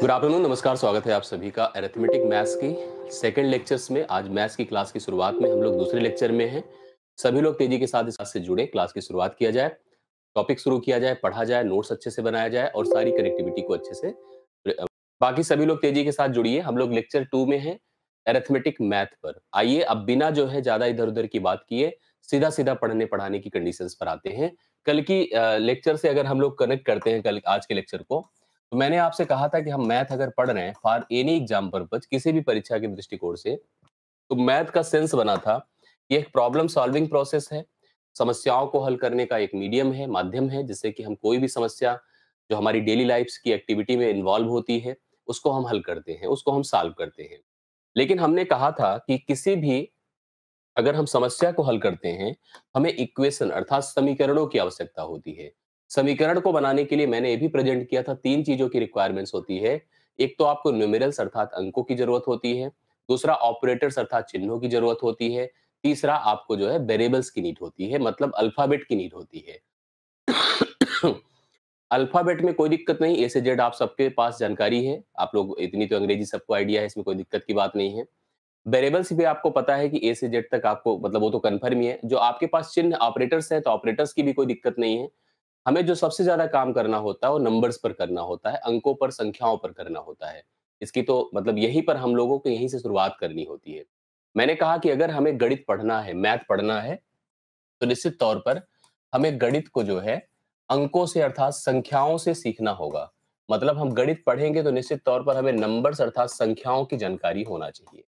Good afternoon, नमस्कार। स्वागत है आप सभी का अरिथमेटिक मैथ्स की सेकंड लेक्चर्स में। आज मैथ्स की क्लास की शुरुआत में हम लोग दूसरे लेक्चर में हैं। सभी लोग तेजी के साथ इस क्लास से जुड़े, क्लास की शुरुआत किया जाए, टॉपिक शुरू किया जाए, पढ़ा जाए, नोट्स अच्छे से बनाया जाए और सारी कनेक्टिविटी को अच्छे से बाकी सभी लोग तेजी के साथ जुड़िए। हम लोग लेक्चर 2 में हैं, अरिथमेटिक मैथ पर। आइए अब बिना जो है ज़्यादा इधर-उधर की बात किए, सीधा-सीधा पढ़ने-पढ़ाने की कंडीशंस पर आते हैं। कल की लेक्चर से अगर हम लोग कनेक्ट करते हैं कल आज के लेक्चर को, तो मैंने आपसे कहा था कि हम मैथ अगर पढ़ रहे हैं फॉर एनी एग्जाम पर्पज, किसी भी परीक्षा के दृष्टिकोण से, तो मैथ का सेंस बना था। ये एक प्रॉब्लम सॉल्विंग प्रोसेस है, समस्याओं को हल करने का एक मीडियम है, माध्यम है, जिससे कि हम कोई भी समस्या जो हमारी डेली लाइफ की एक्टिविटी में इन्वॉल्व होती है, उसको हम हल करते हैं, उसको हम सॉल्व करते हैं। लेकिन हमने कहा था कि किसी भी अगर हम समस्या को हल करते हैं, हमें इक्वेशन अर्थात समीकरणों की आवश्यकता होती है। समीकरण को बनाने के लिए मैंने ये भी प्रेजेंट किया था, 3 चीज़ों की रिक्वायरमेंट्स होती है। एक तो आपको न्यूमेरल्स अर्थात अंकों की ज़रूरत होती है, दूसरा ऑपरेटर्स अर्थात चिन्हों की ज़रूरत होती है, तीसरा आपको जो है वेरिएबल्स की नीड होती है, मतलब अल्फ़ाबेट की नीड होती है। अल्फ़ाबेट में कोई दिक्कत नहीं, ए से जेड आप सबके पास जानकारी है। आप लोग इतनी तो अंग्रेज़ी सबको आइडिया है, इसमें कोई दिक्कत की बात नहीं है। वेरिएबल्स भी आपको पता है कि ए से जेड तक आपको मतलब वो तो कन्फर्म ही है। जो आपके पास चिन्ह ऑपरेटर्स हैं, तो ऑपरेटर्स की भी कोई दिक्कत नहीं है। हमें जो सबसे ज़्यादा काम करना होता है, वो नंबर्स पर करना होता है, अंकों पर, संख्याओं पर करना होता है। इसकी तो मतलब यहीं पर हम लोगों को यहीं से शुरुआत करनी होती है। मैंने कहा कि अगर हमें गणित पढ़ना है, मैथ पढ़ना है, तो निश्चित तौर पर हमें गणित को जो है अंकों से अर्थात संख्याओं से सीखना होगा। मतलब हम गणित पढ़ेंगे तो निश्चित तौर पर हमें नंबर्स अर्थात संख्याओं की जानकारी होना चाहिए।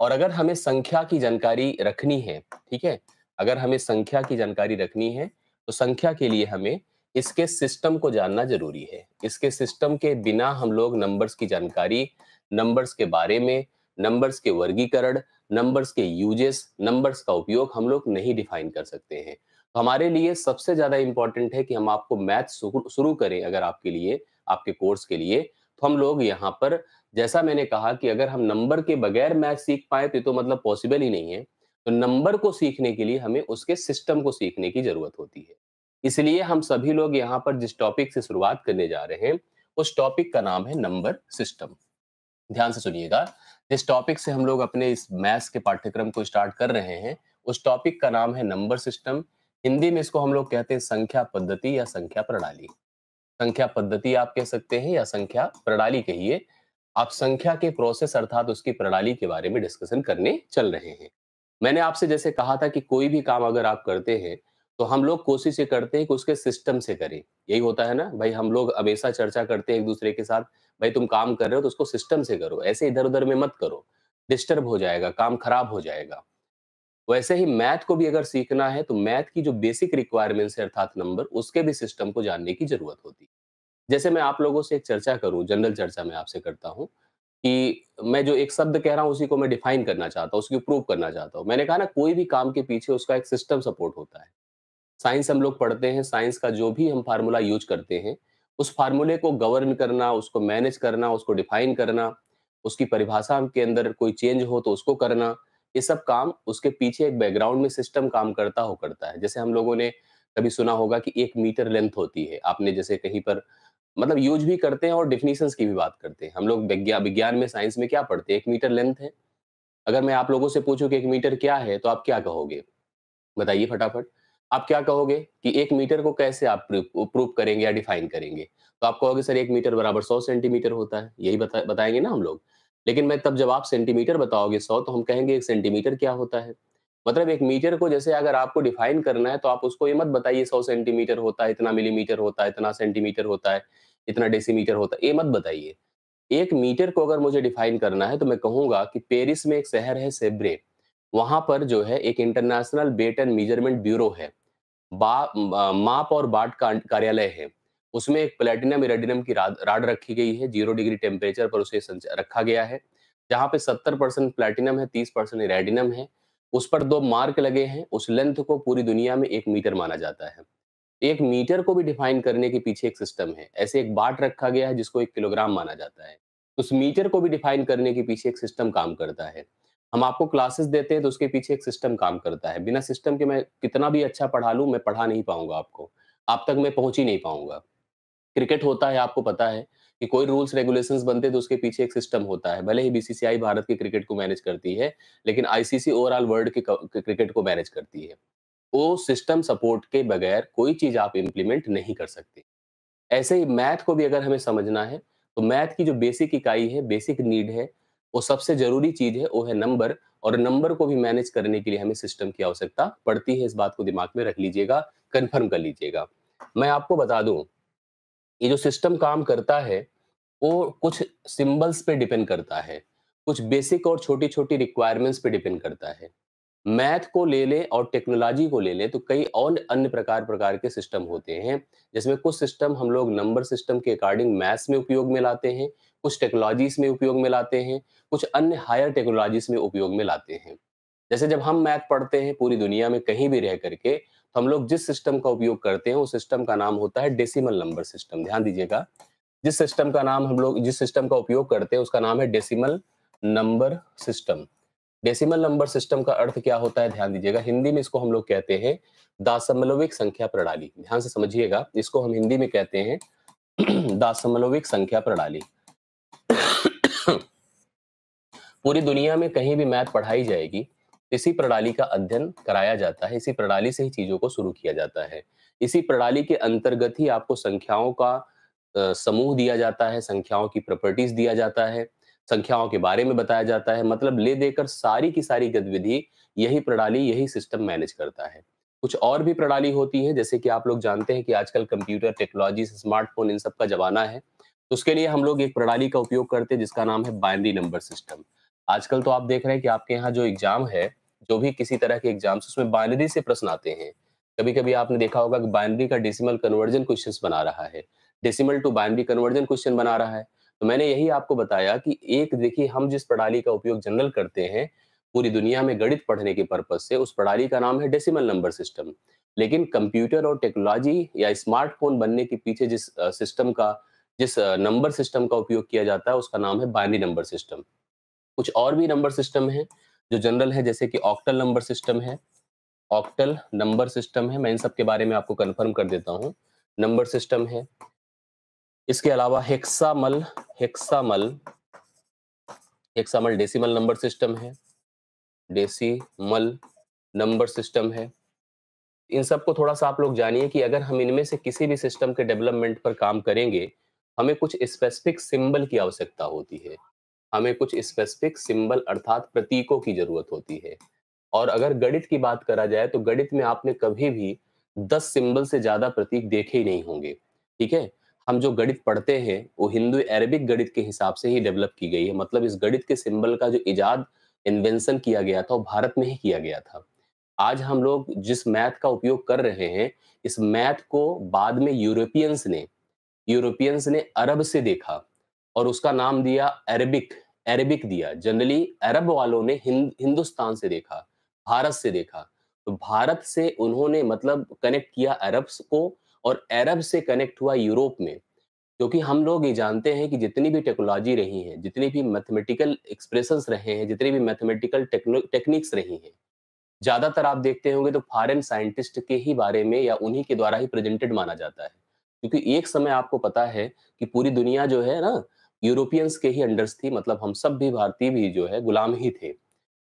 और अगर हमें संख्या की जानकारी रखनी है, ठीक है? अगर हमें संख्या की जानकारी रखनी है, तो संख्या के लिए हमें इसके सिस्टम को जानना ज़रूरी है। इसके सिस्टम के बिना हम लोग नंबर्स की जानकारी, नंबर्स के बारे में, नंबर्स के वर्गीकरण, नंबर्स के यूजेस, नंबर्स का उपयोग हम लोग नहीं डिफाइन कर सकते हैं। तो हमारे लिए सबसे ज़्यादा इम्पोर्टेंट है कि हम आपको मैथ शुरू शुरू करें अगर आपके लिए, आपके कोर्स के लिए, तो हम लोग यहाँ पर जैसा मैंने कहा कि अगर हम नंबर के बगैर मैथ सीख पाए तो ये तो मतलब पॉसिबल ही नहीं है। तो नंबर को सीखने के लिए हमें उसके सिस्टम को सीखने की ज़रूरत होती है। इसलिए हम सभी लोग यहाँ पर जिस टॉपिक से शुरुआत करने जा रहे हैं, उस टॉपिक का नाम है नंबर सिस्टम। ध्यान से सुनिएगा, जिस टॉपिक से हम लोग अपने इस मैथ्स के पाठ्यक्रम को स्टार्ट कर रहे हैं, उस टॉपिक का नाम है नंबर सिस्टम। हिंदी में इसको हम लोग कहते हैं संख्या पद्धति या संख्या प्रणाली। संख्या पद्धति आप कह सकते हैं या संख्या प्रणाली कहिए। आप संख्या के प्रोसेस अर्थात उसकी प्रणाली के बारे में डिस्कशन करने चल रहे हैं। मैंने आपसे जैसे कहा था कि कोई भी काम अगर आप करते हैं, तो हम लोग कोशिश ये करते हैं कि उसके सिस्टम से करें। यही होता है ना भाई, हम लोग हमेशा चर्चा करते हैं एक दूसरे के साथ, भाई तुम काम कर रहे हो तो उसको सिस्टम से करो, ऐसे इधर-उधर में मत करो, डिस्टर्ब हो जाएगा, काम खराब हो जाएगा। वैसे ही मैथ को भी अगर सीखना है, तो मैथ की जो बेसिक रिक्वायरमेंट्स है अर्थात नंबर, उसके भी सिस्टम को जानने की ज़रूरत होती है। जैसे मैं आप लोगों से एक चर्चा करूँ, जनरल चर्चा मैं आपसे करता हूँ कि मैं जो एक शब्द कह रहा हूँ उसी को मैं डिफाइन करना चाहता हूँ, उसको प्रूव करना चाहता हूँ। मैंने कहा ना कोई भी काम के पीछे उसका एक सिस्टम सपोर्ट होता है। साइंस हम लोग पढ़ते हैं, साइंस का जो भी हम फार्मूला यूज़ करते हैं, उस फार्मूले को गवर्न करना, उसको मैनेज करना, उसको डिफाइन करना, उसकी परिभाषा के अंदर कोई चेंज हो तो उसको करना, ये सब काम उसके पीछे एक बैकग्राउंड में सिस्टम काम करता है। जैसे हम लोगों ने कभी सुना होगा कि 1 मीटर लेंथ होती है। आपने जैसे कहीं पर मतलब यूज़ भी करते हैं और डेफिनिशंस की भी बात करते हैं। हम लोग विज्ञान में, साइंस में क्या पढ़ते हैं? 1 मीटर लेंथ है। अगर मैं आप लोगों से पूछूँ कि 1 मीटर क्या है, तो आप क्या कहोगे? बताइए फटाफट। आप क्या कहोगे कि 1 मीटर को कैसे आप प्रूव करेंगे या डिफाइन करेंगे? तो आप कहोगे सर 1 मीटर बराबर 100 सेंटीमीटर होता है। यही बताएँगे ना हम लोग। लेकिन मैं तब जब आप सेंटीमीटर बताओगे 100, तो हम कहेंगे 1 सेंटीमीटर क्या होता है? मतलब 1 मीटर को जैसे अगर आपको डिफाइन करना है, तो आप उसको ये मत बताइए 100 सेंटीमीटर होता है, इतना मिलीमीटर होता है, इतना सेंटीमीटर होता है, इतना डेसीमीटर होता है, ये मत बताइए। 1 मीटर को अगर मुझे डिफाइन करना है, तो मैं कहूँगा कि पेरिस में एक शहर है सेब्रे, वहाँ पर जो है एक international wait and measurement bureau है। माप और बाट कार्यालय है। उसमें एक प्लैटिनम इरिडियम की राड रखी गई है, 0 डिग्री टेम्परेचर पर उसे रखा गया है। जहाँ पे 70% प्लैटिनम है, 30% इरिडियम है। उस पर 2 मार्क लगे हैं, उस लेंथ को पूरी दुनिया में 1 मीटर माना जाता है। 1 मीटर को भी डिफाइन करने के पीछे एक सिस्टम है। ऐसे एक बाट रखा गया है जिसको 1 किलोग्राम माना जाता है। उस मीटर को भी डिफाइन करने के पीछे एक सिस्टम काम करता है। हम आपको क्लासेस देते हैं तो उसके पीछे एक सिस्टम काम करता है। बिना सिस्टम के मैं कितना भी अच्छा पढ़ा लूँ, मैं पढ़ा नहीं पाऊँगा आपको। आप तक मैं पहुँच ही नहीं पाऊँगा। क्रिकेट होता है आपको पता है कि कोई रूल्स रेगुलेशंस बनते हैं तो उसके पीछे एक सिस्टम होता है। भले ही बीसीसीआई भारत के क्रिकेट को मैनेज करती है, लेकिन आईसीसी ओवरऑल वर्ल्ड के क्रिकेट को मैनेज करती है। वो सिस्टम सपोर्ट के बगैर कोई चीज़ आप इम्प्लीमेंट नहीं कर सकते। ऐसे ही मैथ को भी अगर हमें समझना है, तो मैथ की जो बेसिक इकाई है, बेसिक नीड है, वो सबसे ज़रूरी चीज़ है, वो है नंबर, और नंबर को भी मैनेज करने के लिए हमें सिस्टम की आवश्यकता पड़ती है। इस बात को दिमाग में रख लीजिएगा, कन्फर्म कर लीजिएगा। मैं आपको बता दूँ, ये जो सिस्टम काम करता है, वो कुछ सिंबल्स पे डिपेंड करता है, कुछ बेसिक और छोटी-छोटी रिक्वायरमेंट्स पे डिपेंड करता है। मैथ को ले लें और टेक्नोलॉजी को ले लें तो कई और अन्य प्रकार प्रकार के सिस्टम होते हैं, जिसमें कुछ सिस्टम हम लोग नंबर सिस्टम के अकॉर्डिंग मैथ्स में उपयोग में लाते हैं, कुछ टेक्नोलॉजीज में उपयोग में लाते हैं, कुछ अन्य हायर टेक्नोलॉजीज में उपयोग में लाते हैं। जैसे जब हम मैथ पढ़ते हैं पूरी दुनिया में कहीं भी रह करके, तो हम लोग जिस सिस्टम का उपयोग करते हैं उस सिस्टम का नाम होता है डेसिमल नंबर सिस्टम। ध्यान दीजिएगा, जिस सिस्टम का उपयोग करते हैं उसका नाम है decimal number system. Decimal number system का अर्थ क्या होता है, ध्यान दीजिएगा। हिंदी में इसको हम लोग कहते हैं दशमलविक संख्या प्रणाली। ध्यान से समझिएगा, इसको हम हिंदी में कहते हैं दशमलविक संख्या प्रणाली। पूरी दुनिया में कहीं भी मैथ पढ़ाई जाएगी, इसी प्रणाली का अध्ययन कराया जाता है, इसी प्रणाली से ही चीजों को शुरू किया जाता है। इसी प्रणाली के अंतर्गत ही आपको संख्याओं का समूह दिया जाता है, संख्याओं की प्रॉपर्टीज दिया जाता है, संख्याओं के बारे में बताया जाता है। मतलब ले देकर सारी की सारी गतिविधि यही प्रणाली, यही सिस्टम मैनेज करता है। कुछ और भी प्रणाली होती है, जैसे कि आप लोग जानते हैं कि आजकल कंप्यूटर टेक्नोलॉजी, स्मार्टफोन, इन सब का जमाना है। तो उसके लिए हम लोग एक प्रणाली का उपयोग करते हैं जिसका नाम है बाइनरी नंबर सिस्टम। आजकल तो आप देख रहे हैं कि आपके यहाँ जो एग्जाम है, जो भी किसी तरह के एग्जाम्स, उसमें बाइनरी से प्रश्न आते हैं। कभी-कभी आपने देखा होगा कि बाइनरी का डेसिमल कन्वर्जन क्वेश्चंस बना रहा है, decimal to binary conversion question बना रहा है। तो मैंने यही आपको बताया कि एक देखिए, हम जिस प्रणाली का उपयोग जनरल करते हैं पूरी दुनिया में गणित पढ़ने के पर्पज से, उस प्रणाली का नाम है डेसिमल नंबर सिस्टम। लेकिन कंप्यूटर और टेक्नोलॉजी या स्मार्टफोन बनने के पीछे जिस नंबर सिस्टम का उपयोग किया जाता है उसका नाम है बाइनरी नंबर सिस्टम। कुछ और भी नंबर सिस्टम हैं जो जनरल है, जैसे कि ऑक्टल नंबर सिस्टम है। ऑक्टल नंबर सिस्टम है, मैं इन सब के बारे में आपको कंफर्म कर देता हूँ। नंबर सिस्टम है, इसके अलावा हेक्सामल हेक्सामल डेसिमल नंबर सिस्टम है, डेसिमल नंबर सिस्टम है। इन सबको थोड़ा सा आप लोग जानिए कि अगर हम इनमें से किसी भी सिस्टम के डेवलपमेंट पर काम करेंगे, हमें कुछ स्पेसिफिक सिंबल की आवश्यकता होती है। हमें कुछ स्पेसिफिक सिंबल अर्थात प्रतीकों की जरूरत होती है। और अगर गणित की बात करा जाए तो गणित में आपने कभी भी 10 सिंबल से ज्यादा प्रतीक देखे ही नहीं होंगे। ठीक है, हम जो गणित पढ़ते हैं वो हिंदू अरेबिक गणित के हिसाब से ही डेवलप की गई है। मतलब इस गणित के सिंबल का जो इजाद, इन्वेंशन किया गया था, वो भारत में ही किया गया था। आज हम लोग जिस मैथ का उपयोग कर रहे हैं, इस मैथ को बाद में यूरोपियंस ने अरब से देखा और उसका नाम दिया अरेबिक। अरेबिक दिया। जनरली अरब वालों ने हिंदुस्तान से देखा, भारत से देखा। तो भारत से उन्होंने मतलब कनेक्ट किया अरब को, और अरब से कनेक्ट हुआ यूरोप में। क्योंकि हम लोग ये जानते हैं कि जितनी भी टेक्नोलॉजी रही है, जितनी भी मैथमेटिकल एक्सप्रेशंस रहे हैं, जितनी भी मैथमेटिकल टेक्निक्स रही हैं, ज्यादातर आप देखते होंगे तो फॉरेन साइंटिस्ट के ही बारे में या उन्हीं के द्वारा ही प्रेजेंटेड माना जाता है। क्योंकि एक समय आपको पता है कि पूरी दुनिया जो है ना, यूरोपियंस के ही अंडर्स थी। मतलब हम सब भी, भारतीय भी जो है गुलाम ही थे।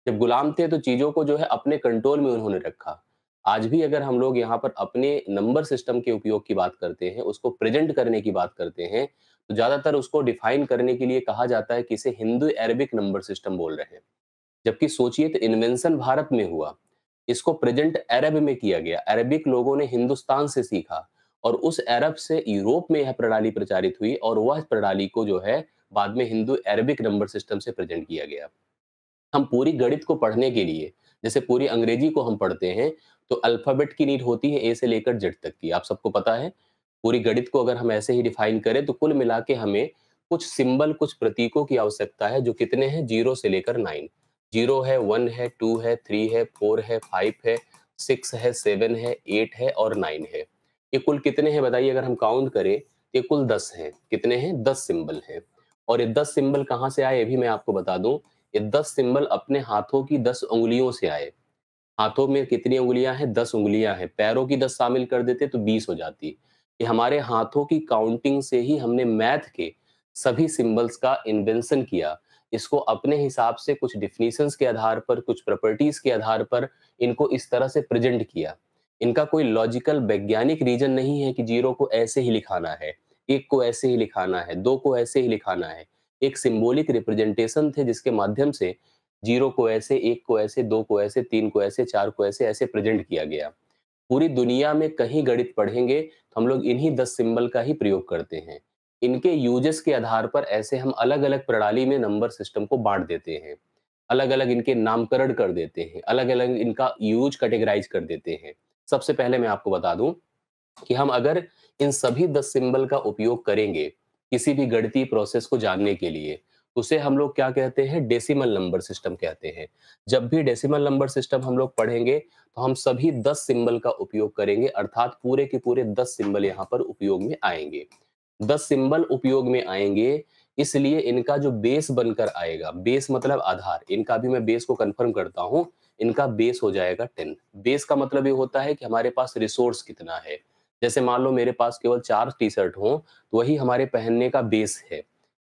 जब गुलाम थे तो चीजों को जो है अपने कंट्रोल में उन्होंने रखा। आज भी अगर हम लोग यहाँ पर अपने नंबर सिस्टम के उपयोग की बात करते हैं, उसको प्रेजेंट करने की बात करते हैं, तो ज्यादातर उसको डिफाइन करने के लिए कहा जाता है कि इसे हिंदू अरेबिक नंबर सिस्टम बोल रहे हैं। जबकि सोचिए, तो इन्वेंशन भारत में हुआ, इसको प्रेजेंट अरब में किया गया। अरबिक लोगों ने हिंदुस्तान से सीखा और उस अरब से यूरोप में यह प्रणाली प्रचारित हुई, और वह प्रणाली को जो है बाद में हिंदू अरबिक नंबर सिस्टम से प्रेजेंट किया गया। हम पूरी गणित को पढ़ने के लिए, जैसे पूरी अंग्रेजी को हम पढ़ते हैं, तो अल्फाबेट की नीड होती है ए से लेकर जेड तक की, आप सबको पता है। पूरी गणित को अगर हम ऐसे ही डिफाइन करें तो कुल मिला के हमें कुछ सिंबल, कुछ प्रतीकों की आवश्यकता है, जो कितने हैं, 0 से लेकर 9। 0 है, 1 है, 2 है, 3 है, 4 है, 5 है, 6 है, 7 है, 8 है और 9 है। ये कुल कितने हैं बताइए, अगर हम काउंट करें तो ये कुल 10 हैं। कितने हैं, 10 सिंबल हैं। और ये 10 सिंबल कहाँ से आए, ये भी मैं आपको बता दूं। ये 10 सिंबल अपने हाथों की 10 उंगलियों से आए। हाथों में कितनी उंगलियां हैं, 10 उंगलियां हैं। पैरों की 10 शामिल कर देते तो 20 हो जाती। ये हमारे हाथों की काउंटिंग से ही हमने मैथ के सभी सिंबल्स का इन्वेंशन किया, इसको अपने हिसाब से कुछ डेफिनिशंस के आधार पर, कुछ प्रॉपर्टीज के आधार पर इनको इस तरह से प्रेजेंट किया। इनका कोई लॉजिकल वैज्ञानिक रीजन नहीं है कि 0 को ऐसे ही लिखाना है, 1 को ऐसे ही लिखाना है, 2 को ऐसे ही लिखाना है। एक सिंबॉलिक रिप्रेजेंटेशन थे जिसके माध्यम से 0 को ऐसे, 1 को ऐसे, 2 को ऐसे, 3 को ऐसे, 4 को ऐसे, ऐसे प्रेजेंट किया गया। पूरी दुनिया में कहीं गणित पढ़ेंगे तो हम लोग इन्हीं 10 सिंबल का ही प्रयोग करते हैं। इनके यूजेस के आधार पर ऐसे हम अलग-अलग प्रणाली में नंबर सिस्टम को बाँट देते हैं। अलग-अलग इनके नामकरण कर देते हैं, अलग-अलग इनका यूज़ कैटेगराइज़ कर देते हैं। सबसे पहले मैं आपको बता दूँ कि हम अगर इन सभी 10 सिंबल का उपयोग करेंगे, किसी भी गणितीय प्रोसेस को जानने के लिए, उसे हम लोग क्या कहते हैं? डेसिमल नंबर सिस्टम कहते हैं। जब भी डेसिमल नंबर सिस्टम हम लोग पढ़ेंगे, तो हम सभी 10 सिंबल का उपयोग करेंगे, अर्थात पूरे के पूरे 10 सिंबल यहाँ पर उपयोग में आएँगे। 10 सिंबल उपयोग में आएँगे, इसलिए इनका जो बेस बनकर आएगा, बेस मतलब आधार, इनका भी मैं बेस को कन्फर्म करता हूँ, इनका बेस हो जाएगा 10। बेस का मतलब ये होता है कि हमारे पास रिसोर्स कितना है। जैसे मान लो मेरे पास केवल 4 टी-शर्ट हों, तो वही हमारे पहनने का बेस है,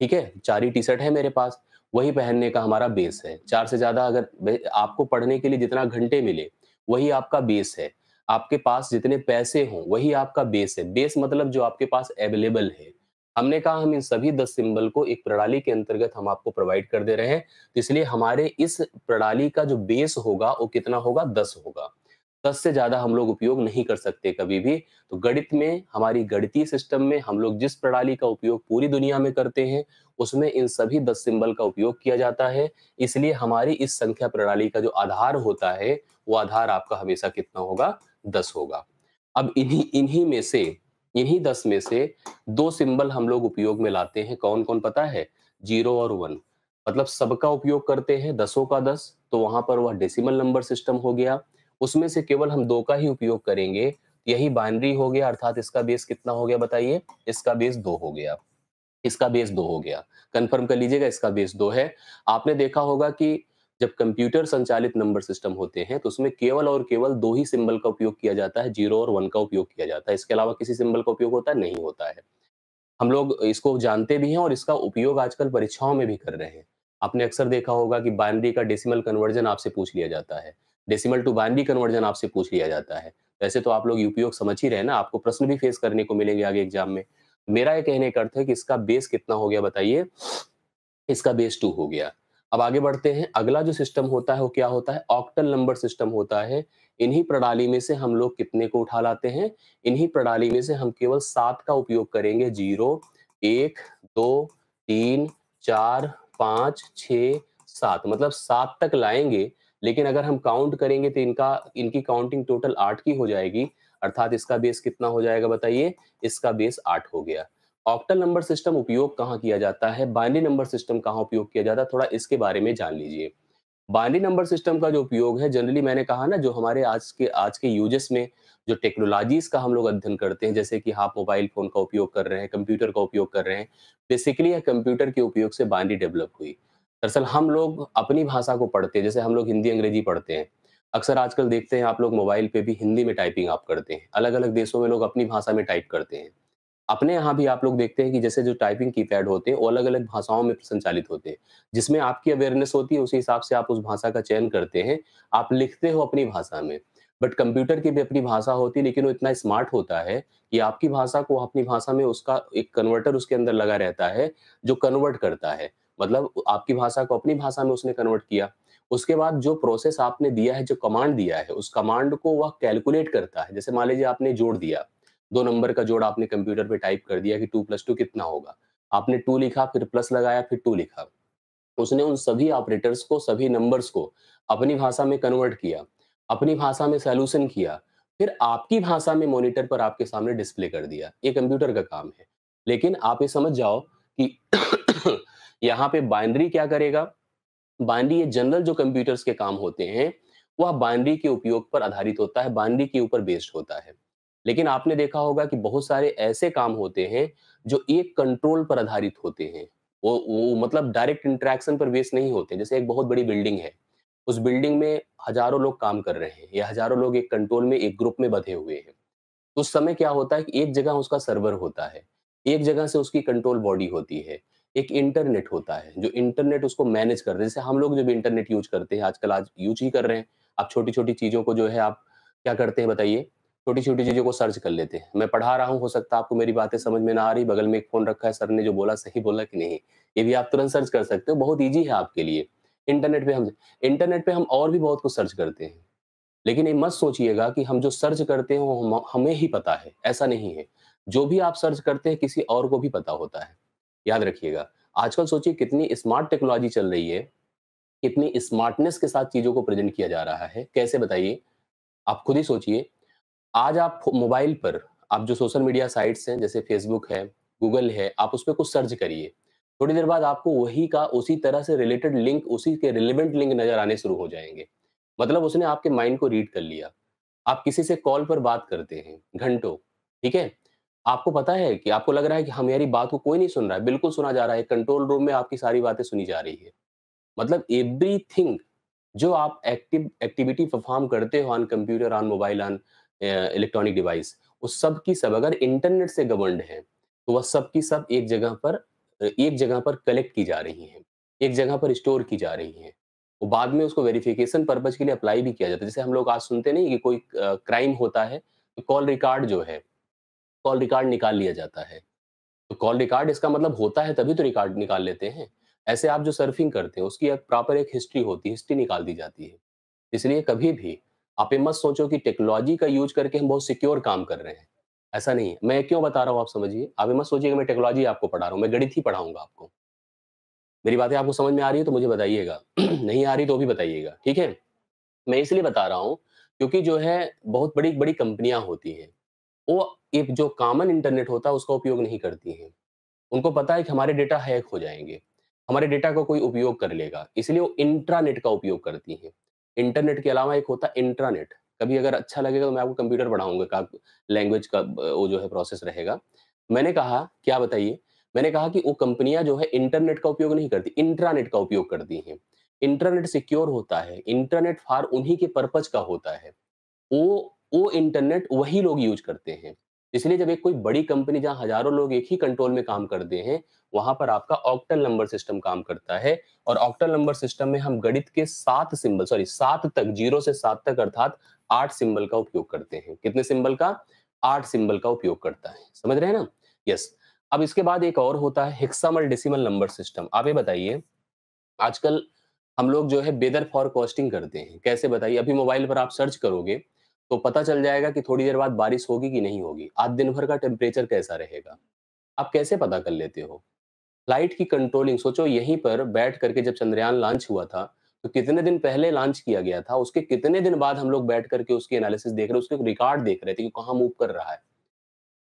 ठीक है? 4 ही टी-शर्ट है मेरे पास, वही पहनने का हमारा बेस है। 4 से ज़्यादा अगर आपको पढ़ने के लिए जितना घंटे मिले, वही आपका बेस है। आपके पास जितने पैसे हों, वही आपका बेस है। बेस मतलब जो आपके पास अवेलेबल है। हमने कहा हम इन सभी 10 सिंबल को एक प्रणाली के अंतर्गत हम आपको प्रोवाइड कर दे रहे हैं, तो इसलिए हमारे इस प्रणाली का जो बेस होगा, वो कितना होगा? 10 होगा। 10 से ज़्यादा हम लोग उपयोग नहीं कर सकते कभी भी। तो गणित में, हमारी गणितीय सिस्टम में हम लोग जिस प्रणाली का उपयोग पूरी दुनिया में करते हैं, उसमें इन सभी 10 सिंबल का उपयोग किया जाता है। इसलिए हमारी इस संख्या प्रणाली का जो आधार होता है, वो आधार आपका हमेशा कितना होगा? 10 होगा। अब इन्हीं इन्हीं में से, इन्हीं 10 में से 2 सिंबल हम लोग उपयोग में लाते हैं, कौन-कौन पता है? 0 और 1। मतलब सबका उपयोग करते हैं, दसों का 10, तो वहाँ पर वह डेसिमल नंबर सिस्टम हो गया। उसमें से केवल हम 2 का ही उपयोग करेंगे, यही बाइनरी हो गया, अर्थात इसका बेस कितना हो गया बताइए? इसका बेस 2 हो गया। इसका बेस 2 हो गया। कन्फर्म कर लीजिएगा, इसका बेस 2 है। आपने देखा होगा कि जब कंप्यूटर संचालित नंबर सिस्टम होते हैं, तो उसमें केवल और केवल 2 ही सिंबल का उपयोग किया जाता है, 0 और 1 का उपयोग किया जाता है। इसके अलावा किसी सिंबल का उपयोग होता है? नहीं होता है। हम लोग इसको जानते भी हैं और इसका उपयोग आजकल परीक्षाओं में भी कर रहे हैं। आपने अक्सर देखा होगा कि बाइनरी का डेसिमल कन्वर्जन आपसे पूछ लिया जाता है। डेसिमल टू बाइनरी कन्वर्जन आपसे पूछ लिया जाता है। वैसे तो आप लोग उपयोग समझ ही रहे हैं ना, आपको प्रश्न भी फेस करने को मिलेंगे आगे एग्जाम में। मेरा ये कहने का अर्थ है कि इसका बेस कितना हो गया बताइए? इसका बेस 2 हो गया। अब आगे बढ़ते हैं, अगला जो सिस्टम होता है वो क्या होता है? ऑक्टल नंबर सिस्टम होता है। इन्हीं प्रणाली में से हम लोग कितने को उठा लाते हैं? इन्हीं प्रणाली में से हम केवल 7 का उपयोग करेंगे। 0, 1, 2, 3, 4, 5, 6, 7, मतलब 7 तक लाएँगे, लेकिन अगर हम काउंट करेंगे तो इनकी काउंटिंग टोटल 8 की हो जाएगी, अर्थात इसका बेस कितना हो जाएगा बताइए? इसका बेस 8 हो गया। ऑक्टल नंबर सिस्टम उपयोग कहाँ किया जाता है? बाइनरी नंबर सिस्टम कहाँ उपयोग किया जाता है? थोड़ा इसके बारे में जान लीजिए। बाइनरी नंबर सिस्टम का जो उपयोग है, जनरली मैंने कहा ना, जो हमारे आज के यूजेस में जो टेक्नोलॉजीज़ का हम लोग अध्ययन करते हैं, जैसे कि आप मोबाइल फ़ोन का उपयोग कर रहे हैं, कंप्यूटर का उपयोग कर रहे हैं, बेसिकली यह कंप्यूटर के उपयोग से बाइनरी डेवलप हुई। दरअसल हम लोग अपनी भाषा को पढ़ते हैं, जैसे हम लोग हिंदी, अंग्रेजी पढ़ते हैं। अक्सर आजकल देखते हैं आप लोग मोबाइल पे भी हिंदी में टाइपिंग आप करते हैं। अलग-अलग देशों में लोग अपनी भाषा में टाइप करते हैं। अपने यहाँ भी आप लोग देखते हैं कि जैसे जो टाइपिंग कीपैड होते हैं, वो अलग-अलग भाषाओं में संचालित होते हैं। जिसमें आपकी अवेयरनेस होती है, उसी हिसाब से आप उस भाषा का चयन करते हैं। आप लिखते हो अपनी भाषा में, बट कंप्यूटर की भी अपनी भाषा होती है, लेकिन वो इतना स्मार्ट होता है कि आपकी भाषा को अपनी भाषा में, उसका एक कन्वर्टर उसके अंदर लगा रहता है, जो कन्वर्ट करता है। मतलब आपकी भाषा को अपनी भाषा में उसने कन्वर्ट किया। उसके बाद जो प्रोसेस आपने दिया है, जो कमांड दिया है, उस कमांड को वह कैलकुलेट करता है। जैसे मान लीजिए आपने जोड़ दिया, 2 नंबर का जोड़ आपने कंप्यूटर पे टाइप कर दिया कि 2 + 2 कितना होगा? आपने 2 लिखा, फिर प्लस लगाया, फिर 2 लिखा। उसने उन सभी ऑपरेटर्स को, सभी नंबर्स को अपनी भाषा में कन्वर्ट किया, अपनी भाषा में सॉल्यूशन किया, फिर आपकी भाषा में मॉनिटर पर आपके सामने डिस्प्ले कर दिया। ये कंप्यूटर का काम है। लेकिन आप ये समझ जाओ कि यहाँ पे बाइनरी क्या करेगा? बाइनरी, ये जनरल जो कंप्यूटर्स के काम होते हैं, वह बाइनरी के उपयोग पर आधारित होता है, बाइनरी के ऊपर बेस्ड होता है। लेकिन आपने देखा होगा कि बहुत सारे ऐसे काम होते हैं, जो एक कंट्रोल पर आधारित होते हैं। वो मतलब डायरेक्ट इंटरैक्शन पर बेस नहीं होते। जैसे एक बहुत बड़ी बिल्डिंग है, उस बिल्डिंग में हज़ारों लोग काम कर रहे हैं, या हज़ारों लोग एक कंट्रोल में, एक ग्रुप में बँधे हुए हैं। उस समय क्या होता है कि एक जगह उसका सर्वर होता है, एक जगह से उसकी कंट्रोल बॉडी होती है, एक इंटरनेट होता है, जो इंटरनेट उसको मैनेज कर रहा है। जैसे हम लोग जब इंटरनेट यूज़ करते हैं, आजकल आज यूज़ ही कर रहे हैं। आप छोटी-छोटी चीज़ों को जो है आप क्या करते हैं बताइए? छोटी-छोटी चीज़ों को सर्च कर लेते हैं। मैं पढ़ा रहा हूँ, हो सकता है आपको मेरी बातें समझ में ना आ रही, बगल में एक फ़ोन रखा है, सर ने जो बोला सही बोला कि नहीं? ये भी आप तुरंत सर्च कर सकते हो, बहुत ईज़ी है आपके लिए। इंटरनेट पे हम और भी बहुत कुछ सर्च करते हैं। लेकिन ये मत सोचिएगा कि हम जो सर्च करते हैं वो हमें ही पता है, ऐसा नहीं है। जो भी आप सर्च करते हैं किसी और को भी पता होता है। याद रखिएगा। आजकल सोचिए कितनी स्मार्ट टेक्नोलॉजी चल रही है, कितनी स्मार्टनेस के साथ चीज़ों को प्रेज़ेंट किया जा रहा है। कैसे बताइए? आप खुद ही सोचिए। आज आप मोबाइल पर आप जो सोशल मीडिया साइट्स हैं जैसे फ़ेसबुक है, गूगल है, आप उसपे कुछ सर्च करिए। थोड़ी देर बाद आपको वही का उसी तरह से रिलेटेड लिंक, उसी के रिलेवेंट लिंक नज़र आने शुरू हो जाएँगे। मतलब उसने आपके माइंड को रीड कर लिया। आप किसी से कॉल पर बात करते हैं, घंटों, ठीक है? आपको पता है कि आपको लग रहा है कि हमारी बात को कोई नहीं सुन रहा है, बिल्कुल सुना जा रहा है, कंट्रोल रूम में आपकी सारी बातें सुनी जा रही है। मतलब एवरीथिंग जो आप एक्टिविटी परफॉर्म करते हो on computer, on mobile, on electronic device, वो सब की सब अगर इंटरनेट से गवर्न्ड है, तो वह सब की सब एक जगह पर कलेक्ट की जा रही हैं, एक जगह पर स्टोर की जा रही हैं। वो बाद में उसको वेरिफिकेशन पर्पज़ के लिए अप्लाई भी किया जाता है। जैसे हम लोग आज सुनते नहीं कि कोई क्राइम होता है, तो कॉल रिकॉर्ड जो है, कॉल रिकॉर्ड निकाल लिया जाता है। तो कॉल रिकॉर्ड इसका मतलब होता है तभी तो रिकॉर्ड निकाल लेते हैं। ऐसे आप जो सर्फिंग करते हैं उसकी एक प्रॉपर एक हिस्ट्री होती है, हिस्ट्री निकाल दी जाती है। इसलिए कभी भी आप ये मत सोचो कि टेक्नोलॉजी का यूज़ करके हम बहुत सिक्योर काम कर रहे हैं। ऐसा नहीं है। मैं क्यों बता रहा हूँ आप समझिए। आप ये मत सोचिए कि मैं टेक्नोलॉजी आपको पढ़ा रहा हूँ, मैं गणित ही पढ़ाऊँगा आपको। मेरी बातें आपको समझ में आ रही है तो मुझे बताइएगा, नहीं आ रही तो भी बताइएगा, ठीक है? मैं इसलिए बता रहा हूँ क्योंकि जो है बहुत बड़ी-बड़ी कंपनियाँ होती हैं, वो एक जो कॉमन इंटरनेट होता है उसका उपयोग नहीं करती हैं। उनको पता है कि हमारे डेटा हैक हो जाएँगे, हमारे डेटा का कोई उपयोग कर लेगा, इसलिए वो इंट्रानेट का उपयोग करती हैं। इंटरनेट के अलावा एक होता है इंट्रानेट, कभी अगर अच्छा लगेगा तो मैं आपको कंप्यूटर पढ़ाऊँगा का लैंग्वेज का वो जो है प्रोसेस रहेगा। मैंने कहा क्या बताइए? मैंने कहा कि वो कंपनियाँ जो है इंटरनेट का उपयोग नहीं करती, इंट्रानेट का उपयोग करती हैं। इंटरनेट सिक्योर होता है, इंटरनेट फॉर उन्हीं के पर्पज़ का होता है। वो इंटरनेट वही लोग यूज़ करते हैं। इसलिए जब एक कोई बड़ी कंपनी जहाँ हज़ारों लोग एक ही कंट्रोल में काम करते हैं, वहाँ पर आपका ऑक्टल नंबर सिस्टम काम करता है और ऑक्टल नंबर सिस्टम में हम गणित के 7 तक 0 से 7 तक अर्थात 8 सिंबल का उपयोग करते हैं। कितने सिंबल का? 8 सिंबल का उपयोग करता है। समझ रहे हैं ना? यस। अब इसके बाद एक और होता है हेक्सामल डेसिमल नंबर सिस्टम। आप ये बताइए आजकल हम लोग जो है वेदर फोरकास्टिंग करते हैं। कैसे बताइए? अभी मोबाइल पर आप सर्च करोगे, तो पता चल जाएगा कि थोड़ी देर बाद बारिश होगी कि नहीं होगी। आज दिन भर का टेम्परेचर कैसा रहेगा? आप कैसे पता कर लेते हो? फ्लाइट की कंट्रोलिंग सोचो यहीं पर बैठ करके जब चंद्रयान लॉन्च हुआ था, तो कितने दिन पहले लॉन्च किया गया था, उसके कितने दिन बाद हम लोग बैठ करके उसकी एनालिसिस देख रहे, उसके रिकॉर्ड देख रहे थे कि कहाँ मूव कर रहा है।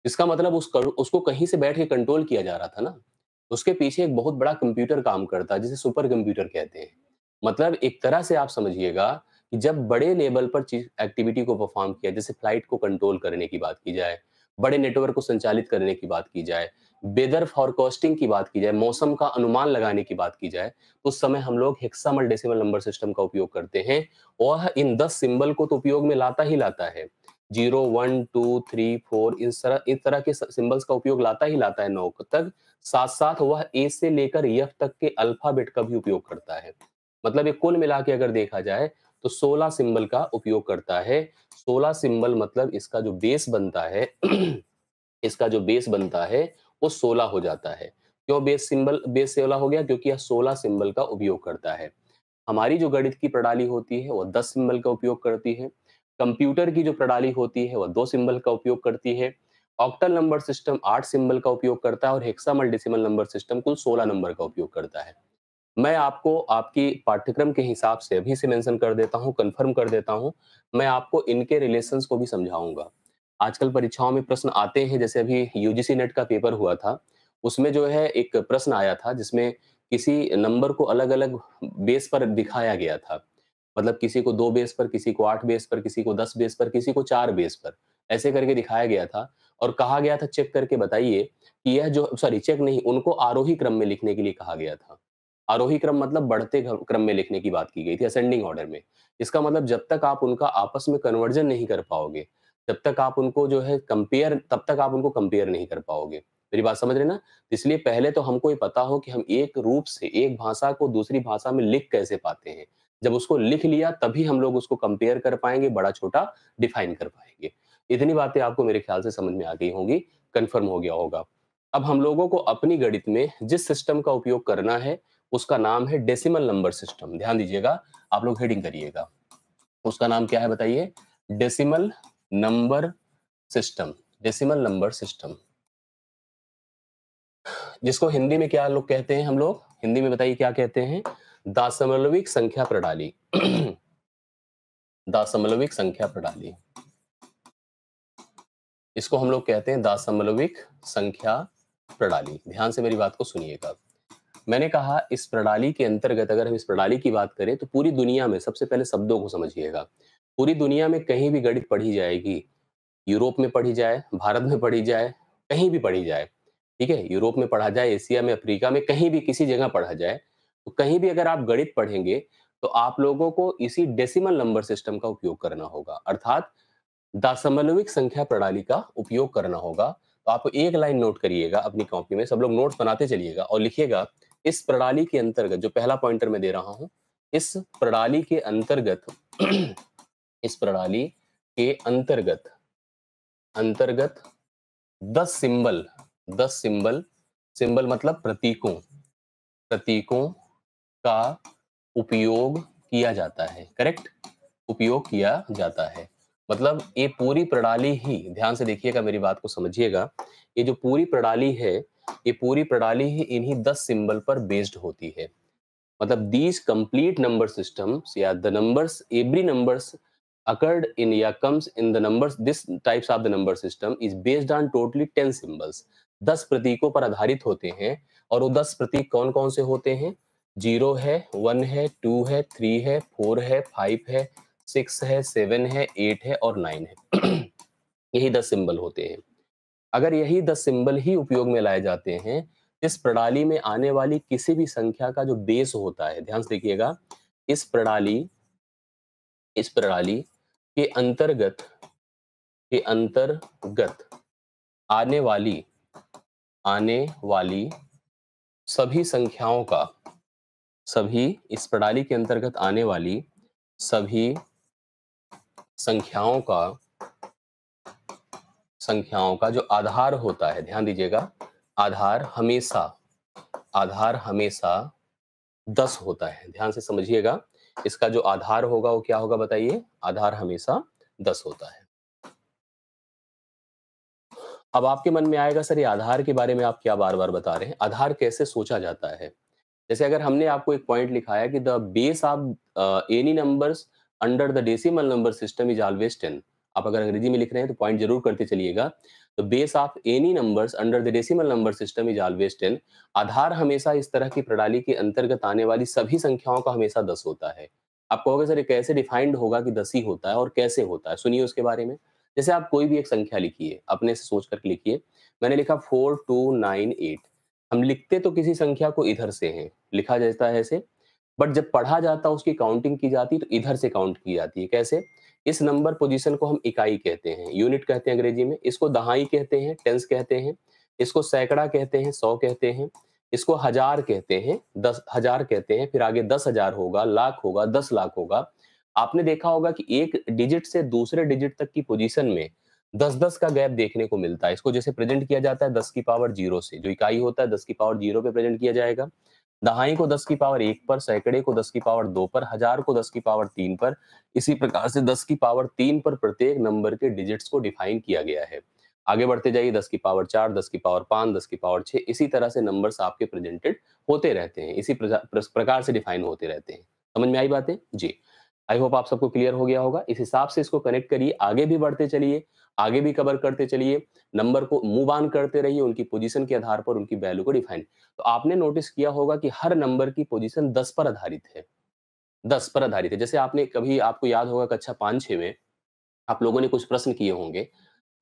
इसका मतलब उसको कहीं से बैठ के कंट्रोल किया जा रहा था ना। उसके पीछे एक बहुत बड़ा कंप्यूटर काम करता है जिसे सुपर कंप्यूटर कहते हैं। मतलब एक तरह से आप समझिएगा कि जब बड़े लेवल पर चीज़ एक्टिविटी को परफ़ॉर्म किया जैसे फ्लाइट को कंट्रोल करने की बात की जाए, बड़े नेटवर्क को संचालित करने की बात की जाए, वेदर फ़ोरकास्टिंग की बात की जाए, मौसम का अनुमान लगाने की बात की जाए, तो उस समय हम लोग हेक्साडेसिमल डेसिमल नंबर सिस्टम का उपयोग करते हैं। वह इन 10 सिंबल को तो उपयोग में लाता ही लाता है। 0, 1, 2, 3, 4 इस तरह के सिंबल्स का उपयोग लाता ही लाता है 9 तक। साथ-साथ वह ए से लेकर एफ तक के अल्फाबेट का भी उपयोग करता है। मतलब ये कुल मिला के अगर देखा जाए तो 16 सिंबल का उपयोग करता है। 16 सिंबल मतलब इसका जो बेस बनता है इसका जो बेस बनता है वो 16 हो जाता है। क्यों बेस 16 हो गया? क्योंकि यह 16 सिंबल का उपयोग करता है। हमारी जो गणित की प्रणाली होती है, वो 10 सिंबल का उपयोग करती है। कंप्यूटर की जो प्रणाली होती है, वो 2 सिंबल का उपयोग करती है। ऑक्टल नंबर सिस्टम 8 सिंबल का उपयोग करता है और हेक्साडेसिमल नंबर सिस्टम कुल 16 नंबर का उपयोग करता है। मैं आपको आपकी पाठ्यक्रम के हिसाब से अभी से मेंशन कर देता हूँ, कन्फर्म कर देता हूँ। मैं आपको इनके रिलेशंस को भी समझाऊँगा। आजकल परीक्षाओं में प्रश्न आते हैं, जैसे अभी यूजीसी नेट का पेपर हुआ था, उसमें जो है एक प्रश्न आया था जिसमें किसी नंबर को अलग-अलग बेस पर दिखाया गया था। मतलब किसी को 2 बेस पर, किसी को 8 बेस पर, किसी को 10 बेस पर, किसी को 4 बेस पर, ऐसे करके दिखाया गया था और कहा गया था चेक करके बताइए कि यह जो सॉरी चेक नहीं, उनको आरोही क्रम में लिखने के लिए कहा गया था। आरोही क्रम मतलब बढ़ते क्रम में लिखने की बात की गई थी, असेंडिंग ऑर्डर में। इसका मतलब जब तक आप उनका आपस में कन्वर्जन नहीं कर पाओगे, जब तक आप उनको जो है कंपेयर तब तक आप उनको कंपेयर नहीं कर पाओगे। मेरी बात समझ रहे हैं ना? इसलिए पहले तो हमको ये पता हो कि हम एक रूप से, एक भाषा को दूसरी भाषा में लिख कैसे पाते हैं। जब उसको लिख लिया तभी हम लोग उसको कंपेयर कर पाएँगे, बड़ा-छोटा डिफाइन कर पाएँगे। इतनी बातें आपको मेरे ख्याल से समझ में आ गई होंगी, कन्फर्म हो गया होगा। अब हम लोगों को अपनी गणित में जिस सिस्टम का उपयोग करना है, उसका नाम है डेसिमल नंबर सिस्टम। ध्यान दीजिएगा, आप लोग हेडिंग करिएगा। उसका नाम क्या है बताइए? Decimal number system, decimal number system. जिसको हिंदी में क्या लोग कहते हैं हम लोग? हिंदी में बताइए क्या कहते हैं? दशमलविक संख्या प्रणाली। दशमलविक संख्या प्रणाली। इसको हम लोग कहते हैं दशमलविक संख्या प्रणाली। ध्यान से मेरी बात को सुनिएगा। मैंने कहा इस प्रणाली के अंतर्गत अगर हम इस प्रणाली की बात करें तो पूरी दुनिया में सबसे पहले शब्दों को समझिएगा। पूरी दुनिया में कहीं भी गणित पढ़ी जाएगी, यूरोप में पढ़ी जाए, भारत में पढ़ी जाए, कहीं भी पढ़ी जाए, ठीक है? यूरोप में पढ़ा जाए, एशिया में, अफ्रीका में, कहीं भी किसी जगह पढ़ा जाए, तो कहीं भी अगर आप गणित पढ़ेंगे, तो आप लोगों को इसी डेसिमल नंबर सिस्टम का उपयोग करना होगा, अर्थात दशमलविक संख्या प्रणाली का उपयोग करना होगा। तो आप एक लाइन नोट करिएगा अपनी कॉपी में, सब लोग नोट्स बनाते चलिएगा और लिखिएगा, इस प्रणाली के अंतर्गत जो पहला पॉइंटर मैं दे रहा हूं, इस प्रणाली के अंतर्गत इस प्रणाली के अंतर्गत अंतर्गत 10 सिंबल, 10 सिंबल, सिंबल मतलब प्रतीकों, प्रतीकों का उपयोग किया जाता है। करेक्ट? उपयोग किया जाता है। मतलब ये पूरी प्रणाली ही, ध्यान से देखिएगा, मेरी बात को समझिएगा, ये जो पूरी प्रणाली है, ये पूरी प्रणाली ही इन्हीं 10 सिंबल पर बेस्ड होती है। मतलब these complete number systems, yeah, the numbers, every numbers occurred in, yeah, comes in the numbers, this types of the number system is based on totally 10 symbols। 10 प्रतीकों पर आधारित होते हैं और वो 10 प्रतीक कौन कौन से होते हैं? 0 है, 1 है, 2 है, 3 है, 4 है, 5 है, 6 है, 7 है, 8 है और 9 है। यही 10 सिंबल होते हैं। अगर यही 10 सिंबल ही उपयोग में लाए जाते हैं, इस प्रणाली में आने वाली किसी भी संख्या का जो बेस होता है, ध्यान से देखिएगा, इस प्रणाली इस प्रणाली के अंतर्गत के अंतर्गत आने वाली आने वाली सभी संख्याओं का सभी इस प्रणाली के अंतर्गत आने वाली सभी संख्याओं का संख्याओं का जो आधार होता है, ध्यान दीजिएगा, आधार हमेशा आधार हमेशा 10 होता है। ध्यान से समझिएगा, इसका जो आधार होगा वो क्या होगा बताइए? आधार हमेशा 10 होता है। अब आपके मन में आएगा, सर ये आधार के बारे में आप क्या बार-बार बता रहे हैं? आधार कैसे सोचा जाता है? जैसे अगर हमने आपको एक पॉइंट लिखाया कि the base of any numbers under the decimal number system is always 10। आप अगर अंग्रेजी में लिख रहे हैं तो पॉइंट जरूर करते चलिएगा। The base of any numbers under the decimal number system is always 10। आधार हमेशा इस तरह की प्रणाली के अंतर्गत आने वाली सभी संख्याओं का हमेशा 10 होता है। आप कहोगे सर ये कैसे डिफाइंड होगा कि 10 ही होता है और कैसे होता है? सुनिए उसके बारे में। जैसे आप कोई भी एक संख्या लिखिए, अपने से सोच करके लिखिए। मैंने लिखा 4298। हम लिखते तो किसी संख्या को इधर से हैं, लिखा जाता है ऐसे, बट जब पढ़ा जाता है, उसकी काउंटिंग की जाती है तो इधर से काउंट की जाती है। कैसे? इस नंबर पोजीशन को हम इकाई कहते हैं, यूनिट कहते हैं अंग्रेजी में, इसको दहाई कहते हैं, टेंस कहते हैं, इसको सैकड़ा कहते हैं, 100 कहते हैं, इसको हजार कहते हैं, 10,000 कहते हैं, फिर आगे 10,000 होगा, लाख होगा, 10 लाख होगा। आपने देखा होगा कि एक डिजिट से दूसरे डिजिट तक की पोजीशन में 10-10 का गैप देखने को मिलता है। इसको जैसे प्रेजेंट किया जाता है 10 की पावर 0 से, जो इकाई होता है 10 की पावर 0 पे प्रेजेंट किया जाएगा। दहाई को 10 की पावर 1 पर, सैकड़े को 10 की पावर 2 पर, हजार को 10 की पावर 3 पर, इसी प्रकार से 10 की पावर 3 पर प्रत्येक नंबर के डिजिट्स को डिफाइन किया गया है। आगे बढ़ते जाइए, 10 की पावर 4, 10 की पावर 5, 10 की पावर 6, इसी तरह से नंबर्स आपके प्रेजेंटेड होते रहते हैं, इसी प्रकार से डिफाइन होते रहते हैं। समझ में आई बातें? जी। आई होप आप सबको क्लियर हो गया होगा। इस हिसाब से इसको कनेक्ट करिए, आगे भी बढ़ते चलिए, आगे भी कवर करते चलिए, नंबर को मूव ऑन करते रहिए, उनकी पोजीशन के आधार पर उनकी वैल्यू को डिफाइन। तो आपने नोटिस किया होगा कि हर नंबर की पोजीशन 10 पर आधारित है, 10 पर आधारित है। जैसे आपने कभी, आपको याद होगा कक्षा 5-6 में आप लोगों ने कुछ प्रश्न किए होंगे।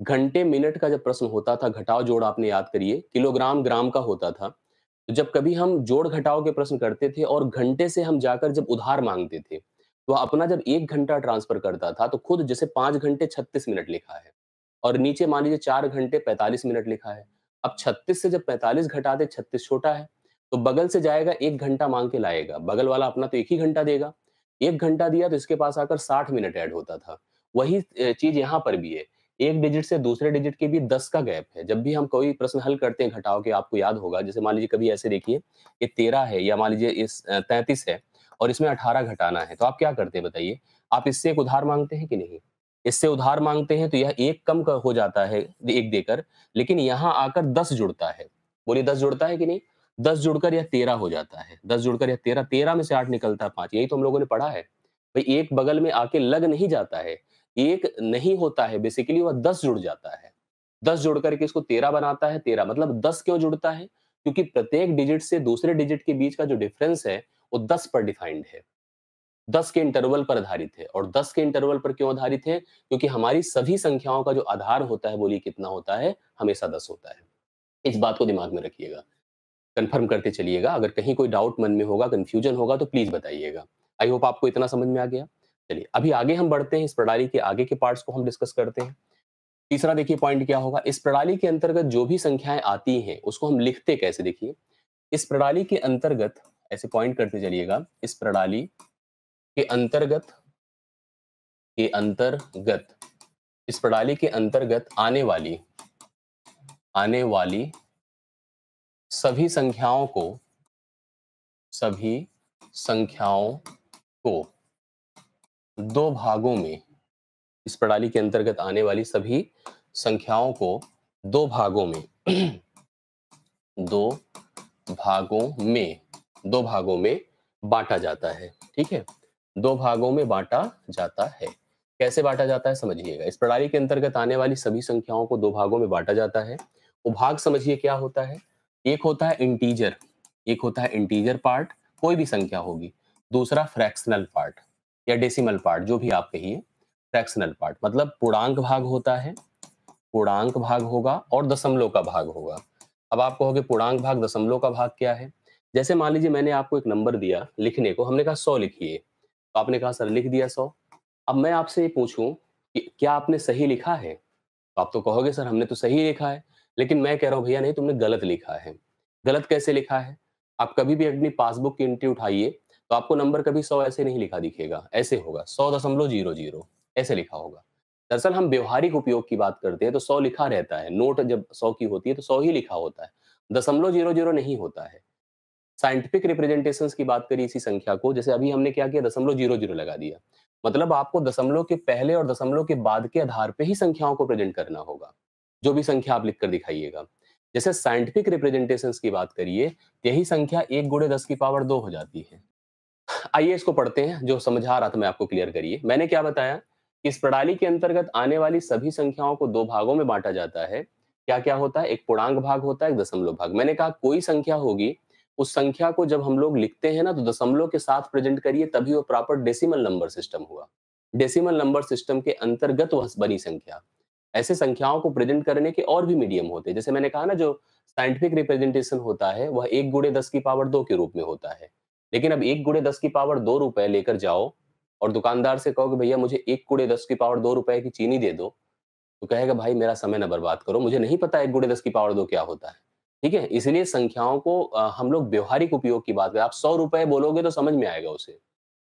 घंटे मिनट का जब प्रश्न होता था, घटाव जोड़ आपने याद करिए, किलोग्राम ग्राम का होता था। तो जब कभी हम जोड़ घटाव के प्रश्न करते थे और घंटे से हम जाकर जब उधार मांगते थे, तो अपना जब 1 घंटा ट्रांसफर करता था तो खुद जैसे 5 घंटे 36 मिनट लिखा है और नीचे मान लीजिए 4 घंटे 45 मिनट लिखा है। अब 36 से जब 45 घटा दे, 36 छोटा है, तो बगल से जाएगा 1 घंटा माँग के लाएगा। बगल वाला अपना तो 1 ही घंटा देगा। 1 घंटा दिया तो इसके पास आकर 60 मिनट ऐड होता था। वही चीज़ यहाँ पर भी है। एक डिजिट से दूसरे डिजिट के बीच 10 का गैप है। जब भी हम कोई प्रश्न हल करते हैं घटाव के, आपको याद होगा, जैसे मान लीजिए कभी ऐसे देखिए, ये 13 है या मान लीजिए 33 है और इसमें 18 घटाना है, तो आप क्या करते हैं बताइए? आप इससे एक उधार माँगते हैं कि नहीं? इससे उधार माँगते हैं तो यह 1 कम क हो जाता है 1 देकर, लेकिन यहाँ आकर 10 जुड़ता है। बोलिए 10 जुड़ता है कि नहीं? 10 जुड़कर यह 13 हो जाता है। 10 जुड़कर यह 13, 13 में से 8 निकलता है 5, यही तो हम लोगों ने पढ़ा है। भई एक बगल में आके लग नहीं जाता है, 1 नहीं होता है, बेसिकली वह 10 जुड़ जाता है। 10 जोड़ करके इसको 13 बनाता है, 13 मतलब 10 क्यों जुड़ता है? क्योंकि प्रत्येक डिजिट से दूसरे डिजिट के बीच का जो डिफरेंस है, वो 10 पर डिफाइंड है। 10 के इंटरवल पर आधारित है, और 10 के इंटरवल पर क्यों आधारित है? क्योंकि हमारी सभी संख्याओं का जो आधार होता है, बोलिए कितना होता है? हमेशा 10 होता है। इस बात को दिमाग में रखिएगा, कन्फर्म करते चलिएगा। अगर कहीं कोई डाउट मन में होगा, कन्फ्यूजन होगा तो प्लीज़ बताइएगा। आई होप आपको इतना समझ में आ गया। चलिए, अभी आगे हम बढ़ते हैं, इस प्रणाली के आगे के पार्ट्स को हम डिस्कस करते हैं। तीसरा देखिए पॉइंट क्या होगा, इस प्रणाली के अंतर्गत जो भी संख्याएँ आती हैं, उसको हम लिखते कैसे देखिए? इस प्रणाली के अंतर्गत ऐसे पॉइंट करते चलिएगा, इस प्रणाली के अंतर्गत इस प्रणाली के अंतर्गत आने वाली सभी संख्याओं को 2 भागों में, इस प्रणाली के अंतर्गत आने वाली सभी संख्याओं को 2 भागों में 2 भागों में 2 भागों में बाँटा जाता है, ठीक है? 2 भागों में बाँटा जाता है। कैसे बाँटा जाता है समझिएगा। इस प्रणाली के अंतर्गत आने वाली सभी संख्याओं को 2 भागों में बाँटा जाता है। वो भाग समझिए क्या होता है? एक होता है इंटीजर पार्ट, कोई भी संख्या होगी। दूसरा फ्रैक्शनल पार्ट या डेसिमल पार्ट, जो भी आप कहिए। फ्रैक्शनल पार्ट मतलब पूर्णांक भाग होता है, पूर्णांक भाग होगा और दशमलव का भाग होगा। अब आप कहोगे पूर्णांक भाग, दशमलव का भाग क्या है? जैसे मान लीजिए मैंने आपको एक नंबर दिया लिखने को, हमने कहा 100 लिखिए, तो आपने कहा सर लिख दिया 100। अब मैं आपसे ये पूछूं कि क्या आपने सही लिखा है? तो आप तो कहोगे सर हमने तो सही लिखा है, लेकिन मैं कह रहा हूं भैया नहीं, तुमने गलत लिखा है। गलत कैसे लिखा है? आप कभी भी अपनी पासबुक की एंट्री उठाइए, तो आपको नंबर कभी 100 ऐसे नहीं लिखा दिखेगा, ऐसे होगा 100.00 ऐसे लिखा होगा। दरअसल हम व्यवहारिक उपयोग की बात करते हैं तो 100 लिखा रहता है, नोट जब 100 की होती है तो 100 ही लिखा होता है, 0.00 नहीं होता है। साइंटिफिक रिप्रेजेंटेशंस की बात करी इसी संख्या को, जैसे अभी हमने क्या किया, 0.00 लगा दिया। मतलब आपको दशमलव के पहले और दशमलव के बाद के आधार पे ही संख्याओं को प्रेजेंट करना होगा। जो भी संख्या आप लिख कर दिखाइएगा। जैसे साइंटिफिक रिप्रेजेंटेशंस की बात करिए, यही संख्या 1 गुणे 10 की पावर 2 हो जाती है। आइए इसको पढ़ते हैं, जो समझा रहा था मैं आपको क्लियर करिए। मैंने क्या बताया कि इस प्रणाली के अंतर्गत आने वाली सभी संख्याओं को 2 भागों में बाँटा जाता है। क्या-क्या होता है? एक पूर्णांक भाग होता है, एक दशमलव भाग। मैंने कहा कोई संख्या होगी, उस संख्या को जब हम लोग लिखते हैं ना तो दशमलव के साथ प्रेजेंट करिए, तभी वो प्रॉपर डेसिमल नंबर सिस्टम हुआ। डेसिमल नंबर सिस्टम के अंतर्गत वह बनी संख्या। ऐसे संख्याओं को प्रेजेंट करने के और भी मीडियम होते हैं। जैसे मैंने कहा ना, जो साइंटिफिक रिप्रेजेंटेशन होता है वह 1 गुणे 10 की पावर 2 के रूप में होता है। लेकिन अब 1 गुणे 10 की पावर 2 रुपए लेकर जाओ और दुकानदार से कहो कि भैया मुझे 1 गुणे 10 की पावर 2 रुपए की चीनी दे दो, तो कहेगा भाई मेरा समय ना बर्बाद करो, मुझे नहीं पता 1 गुणे 10 की पावर 2 क्या होता है। ठीक है? इसलिए संख्याओं को हम लोग व्यवहारिक उपयोग की बात करें। आप 100 रुपए बोलोगे तो समझ में आएगा उसे।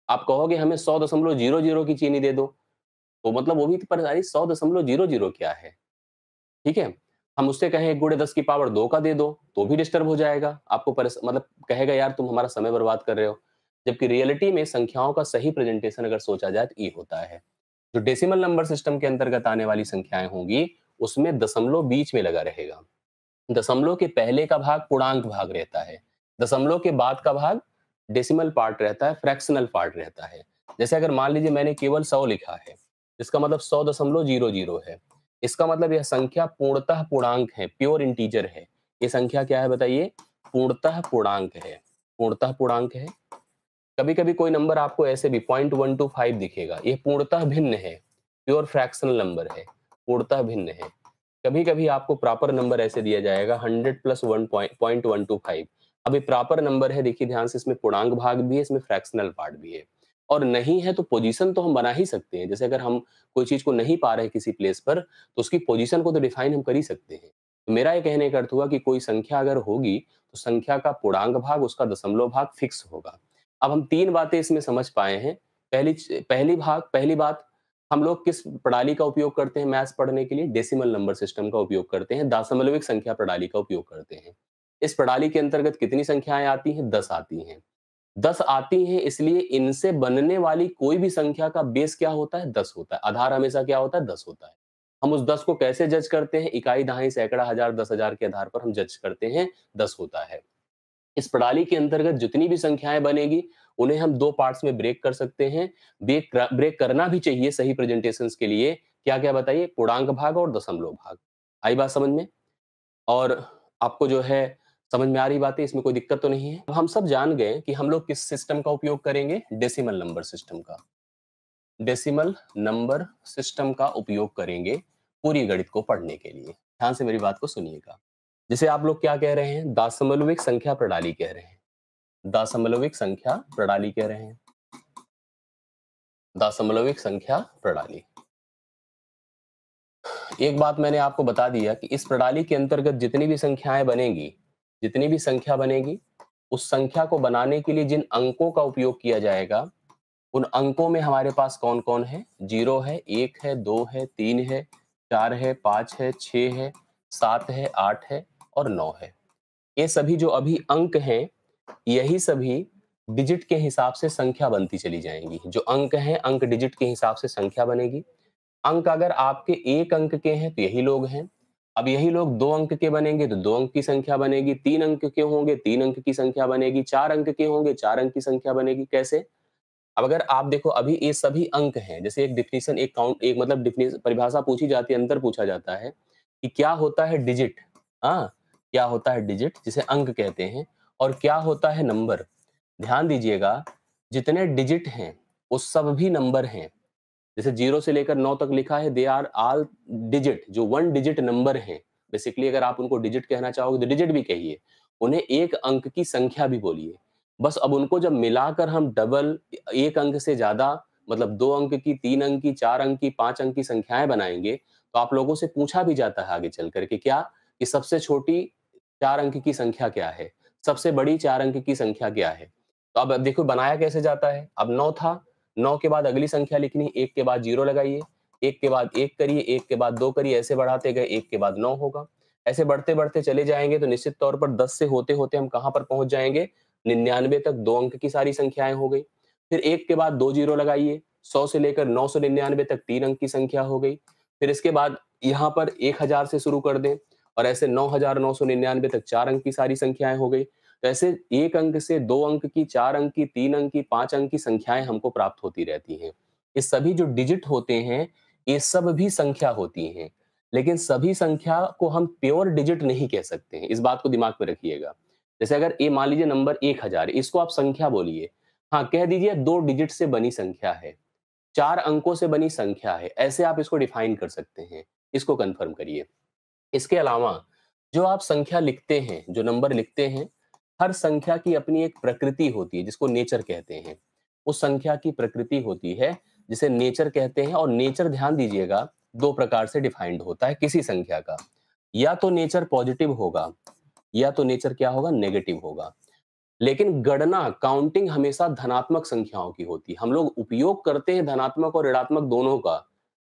आप कहोगे हमें 100.00 की चीनी दे दो, तो मतलब वो भी तो परेशानी, 100.00 क्या है? ठीक है? हम उससे कहें 1 गुणे 10 की पावर 2 का दे दो, तो भी डिस्टर्ब हो जाएगा। आपको मतलब कहेगा यार तुम हमारा समय बर्बाद कर रहे हो। जबकि रियलिटी में संख्याओं का सही प्रेजेंटेशन अगर सोचा जाए तो ये होता है। जो डेसिमल नंबर सिस्टम के अंतर्गत आने वाली संख्याएँ होंगी, उसमें दशमलव बीच में लगा रहेगा। दशमलव के पहले का भाग पूर्णांक भाग रहता है। दशमलव के बाद का भाग डेसिमल पार्ट रहता है, फ्रैक्शनल पार्ट रहता है। जैसे अगर मान लीजिए मैंने केवल 100 लिखा है, इसका मतलब 100.00 है। इसका मतलब यह संख्या पूर्णतः पूर्णांक है, प्योर इंटीजर है। ये संख्या क्या है बताइए? पूर्णतः पूर्णांक है। पूर्णतः पूर्णांक है। कभी-कभी कोई नंबर आपको ऐसे भी 0.125 दिखेगा, ये पूर्णतः भिन्न है, प्योर फ्रैक्शनल नंबर है, पूर्णतः भिन्न है। कभी-कभी आपको प्रॉपर नंबर ऐसे दिया जाएगा 100 प्लस 1 0.125। अब ये प्रॉपर नंबर है, देखिए ध्यान से, इसमें पूर्णांक भाग भी है, इसमें फ्रैक्शनल पार्ट भी है। और नहीं है तो पोजीशन तो हम बना ही सकते हैं। जैसे अगर हम कोई चीज़ को नहीं पा रहे हैं किसी प्लेस पर, तो उसकी पोजीशन को तो डिफाइन हम कर ही सकते हैं। तो मेरा ये कहने का अर्थ हुआ कि कोई संख्या अगर होगी, तो संख्या का पूर्णांक भाग, उसका दशमलव भाग फिक्स होगा। अब हम 3 बातें इसमें समझ पाए हैं। पहली बात, हम लोग किस प्रणाली का उपयोग करते हैं मैथ्स पढ़ने के लिए? डेसिमल नंबर सिस्टम का उपयोग करते हैं, दशमलविक संख्या प्रणाली का उपयोग करते हैं। इस प्रणाली के अंतर्गत कितनी संख्याएँ आती हैं? 10 आती हैं। 10 आती हैं, इसलिए इनसे बनने वाली कोई भी संख्या का बेस क्या होता है? 10 होता है। आधार हमेशा क्या होता है? 10 होता है। हम उस 10 को कैसे जज करते हैं? इकाई, दहाई, सैकड़ा, हजार, 10,000 के आधार पर हम जज करते हैं, 10 होता है। इस प्रणाली के अंतर्गत जितनी भी संख्याएँ बनेगी, उन्हें हम 2 पार्ट्स में ब्रेक कर सकते हैं। ब्रेक करना भी चाहिए सही प्रेजेंटेशंस के लिए। क्या-क्या बताइए? पूर्णांक भाग और दशमलव भाग। आई बात समझ में? और आपको जो है समझ में आ रही बातें, इसमें कोई दिक्कत तो नहीं है? अब हम सब जान गए कि हम लोग किस सिस्टम का उपयोग करेंगे? डेसिमल नंबर सिस्टम का। डेसिमल नंबर सिस्टम का उपयोग करेंगे पूरी गणित को पढ़ने के लिए। ध्यान से मेरी बात को सुनिएगा। जिसे आप लोग क्या कह रहे हैं? दशमलविक संख्या प्रणाली कह रहे हैं। दशमलविक संख्या प्रणाली कह रहे हैं। दशमलविक संख्या प्रणाली। एक बात मैंने आपको बता दिया कि इस प्रणाली के अंतर्गत जितनी भी संख्याएं बनेगी, जितनी भी संख्या बनेगी, उस संख्या को बनाने के लिए जिन अंकों का उपयोग किया जाएगा, उन अंकों में हमारे पास कौन-कौन है? 0 है, 1 है, 2 है, 3 है, 4 है, 5 है, 6 है, 7 है, 8 है और 9 है। ये सभी जो अभी अंक हैं, यही सभी डिजिट के हिसाब से संख्या बनती चली जाएंगी। जो अंक हैं, अंक डिजिट के हिसाब से संख्या बनेगी। अंक अगर आपके 1 अंक के हैं, तो यही लोग हैं। अब यही लोग 2 अंक के बनेंगे, तो 2 अंक की संख्या बनेगी। 3 अंक के होंगे, 3 अंक की संख्या बनेगी। 4 अंक के होंगे, 4 अंक की संख्या बनेगी। कैसे? अब अगर आप देखो, अभी ये सभी अंक हैं। जैसे एक डेफिनिशन, एक काउंट, एक मतलब डेफिनिशन, परिभाषा पूछी जाती है, अंतर पूछा जाता है कि क्या होता है डिजिट? हाँ, क्या होता है डिजिट, जिसे अंक कहते हैं, और क्या होता है नंबर? ध्यान दीजिएगा, जितने डिजिट हैं, वो सब भी नंबर हैं। जैसे 0 से लेकर 9 तक लिखा है, दे आर ऑल डिजिट, जो 1 डिजिट नंबर हैं। बेसिकली अगर आप उनको डिजिट कहना चाहोगे, तो डिजिट भी कहिए। उन्हें एक अंक की संख्या भी बोलिए। बस अब उनको जब मिलाकर हम डबल, 1 अंक से ज़्यादा, मतलब 2 अंक की, 3 अंक की, 4 अंक की, 5 अंक की संख्याएँ बनाएँगे, तो आप लोगों से पूछा भी जाता है आगे चल कर के क्या, कि सबसे छोटी 4 अंक की संख्या क्या है? सबसे बड़ी 4 अंक की संख्या क्या है? तो अब देखो बनाया कैसे जाता है। अब 9 था, 9 के बाद अगली संख्या लिखनी, 1 के बाद 0 लगाइए, 1 के बाद 1 करिए, 1 के बाद 2 करिए, ऐसे बढ़ाते गए, 1 के बाद 9 होगा। ऐसे बढ़ते-बढ़ते चले जाएँगे, तो निश्चित तौर पर 10 से होते-होते हम कहाँ पर पहुँच जाएँगे? 99 तक। 2 अंक की सारी संख्याएँ हो गई। फिर 1 के बाद 2 जीरो लगाइए, 100 से लेकर 999 तक 3 अंक की संख्या हो गई। फिर इसके बाद यहाँ पर 1000 से शुरू कर दें, और ऐसे 9999 तक 4 अंक की सारी संख्याएँ हो गई। तो ऐसे 1 अंक से 2 अंक की, 4 अंक की, 3 अंक की, 5 अंक की संख्याएँ हमको प्राप्त होती रहती हैं। ये सभी जो डिजिट होते हैं, ये सब भी संख्या होती हैं। लेकिन सभी संख्या को हम प्योर डिजिट नहीं कह सकते हैं, इस बात को दिमाग में रखिएगा। जैसे अगर ये मान लीजिए नंबर 1000 है, इसको आप संख्या बोलिए। हाँ, कह दीजिए 2 डिजिट से बनी संख्या है, 4 अंकों से बनी संख्या है, ऐसे आप इसको डिफाइन कर सकते हैं। इसको कन्फर्म करिए। इसके अलावा जो आप संख्या लिखते हैं, जो नंबर लिखते हैं, हर संख्या की अपनी एक प्रकृति होती है, जिसको नेचर कहते हैं। उस संख्या की प्रकृति होती है, जिसे नेचर कहते हैं, और नेचर ध्यान दीजिएगा 2 प्रकार से डिफाइंड होता है किसी संख्या का। या तो नेचर पॉजिटिव होगा, या तो नेचर क्या होगा? नेगेटिव होगा। लेकिन गणना, काउंटिंग हमेशा धनात्मक संख्याओं की होती है। हम लोग उपयोग करते हैं धनात्मक और ऋणात्मक दोनों का,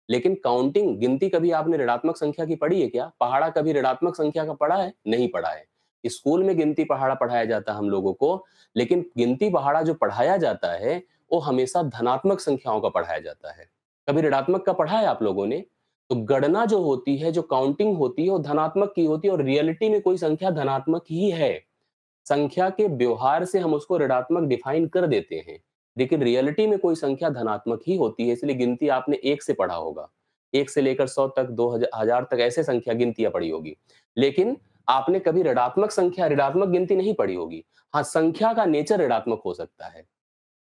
लेकिन काउंटिंग, गिनती कभी आपने ऋणात्मक संख्या की पढ़ी है क्या? पहाड़ा कभी ऋणात्मक संख्या का पढ़ा है? नहीं पढ़ा है। स्कूल में गिनती पहाड़ा पढ़ाया जाता है हम लोगों को, लेकिन गिनती पहाड़ा जो पढ़ाया जाता है, वो हमेशा धनात्मक संख्याओं का पढ़ाया जाता है। कभी ऋणात्मक का पढ़ा है आप लोगों ने? तो गणना जो होती है, जो काउंटिंग होती है, वो धनात्मक की होती है, और रियलिटी में कोई संख्या धनात्मक ही है। संख्या के व्यवहार से हम उसको ऋणात्मक डिफाइन कर देते हैं, लेकिन रियलिटी में कोई संख्या धनात्मक ही होती है। इसलिए गिनती आपने 1 से पढ़ा होगा, 1 से लेकर 100 तक, 2000 तक ऐसे संख्या गिनतियाँ पढ़ी होगी। लेकिन आपने कभी ऋणात्मक संख्या, ऋणात्मक गिनती नहीं पढ़ी होगी। हाँ, संख्या का नेचर ऋणात्मक हो सकता है।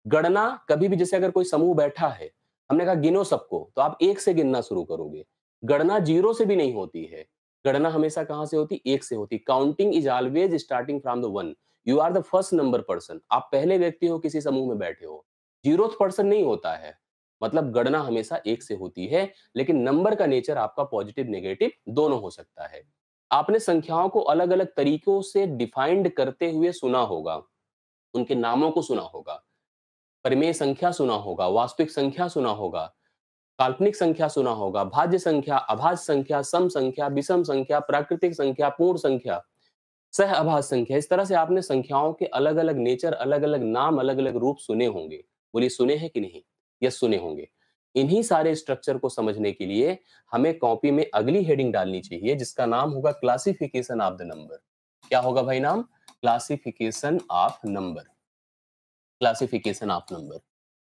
गणना कभी भी, जैसे अगर कोई समूह बैठा है, हमने कहा गिनो सबको, तो आप 1 से गिनना शुरू करोगे। गणना 0 से भी नहीं होती है। गणना हमेशा कहाँ से होती? 1 से होती। Counting is always starting from the 1। You are the first number person. आप पहले व्यक्ति हो, किसी समूह में बैठे हो। 0th पर्सन नहीं होता है। मतलब गणना हमेशा 1 से होती है, लेकिन नंबर का नेचर आपका पॉजिटिव, नेगेटिव दोनों हो सकता है। आपने संख्याओं को अलग-अलग तरीकों से डिफाइंड करते हुए सुना होगा, उनके नामों को सुना होगा, परिमेय संख्या सुना होगा, वास्तविक संख्या सुना होगा, काल्पनिक संख्या सुना होगा, भाज्य संख्या, अभाज्य संख्या, सम संख्या, विषम संख्या, प्राकृतिक संख्या, पूर्ण संख्या, सह अभाज्य संख्या। इस तरह से आपने संख्याओं के अलग-अलग नेचर, अलग-अलग नाम, अलग-अलग रूप सुने होंगे। बोलिए सुने हैं कि नहीं? यस, सुने होंगे। इन्हीं सारे स्ट्रक्चर को समझने के लिए हमें कॉपी में अगली हेडिंग डालनी चाहिए जिसका नाम होगा क्लासिफिकेशन ऑफ द नंबर। क्या होगा भाई नाम? Classification of number. Classification of number,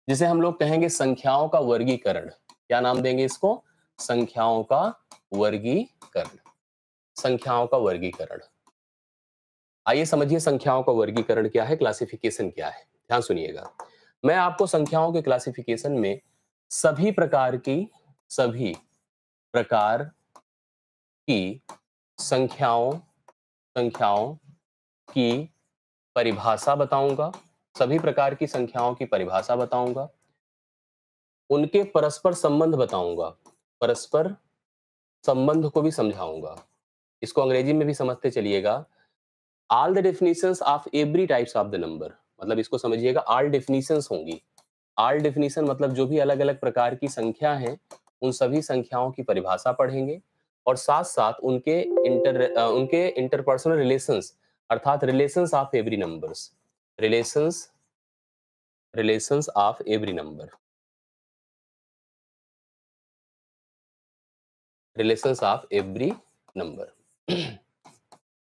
जिसे हम लोग कहेंगे संख्याओं का वर्गीकरण। क्या नाम देंगे इसको? संख्याओं का वर्गीकरण। संख्याओं का वर्गीकरण। आइए समझिए संख्याओं का वर्गीकरण क्या है, क्लासिफिकेशन क्या है। ध्यान सुनिएगा, मैं आपको संख्याओं के क्लासिफिकेशन में सभी प्रकार की संख्याओं संख्याओं की परिभाषा बताऊंगा। सभी प्रकार की संख्याओं की परिभाषा बताऊंगा, उनके परस्पर संबंध बताऊंगा, परस्पर संबंध को भी समझाऊंगा। इसको अंग्रेजी में भी समझते चलिएगा। All the definitions of every types of the number, मतलब इसको समझिएगा, ऑल डेफिनेशंस होंगी। ऑल डेफिनेशन मतलब जो भी अलग अलग प्रकार की संख्या हैं, उन सभी संख्याओं की परिभाषा पढ़ेंगे और साथ साथ उनके इंटरपर्सनल रिलेशंस, अर्थात relations of every numbers, relations relations of every number, relations of every number.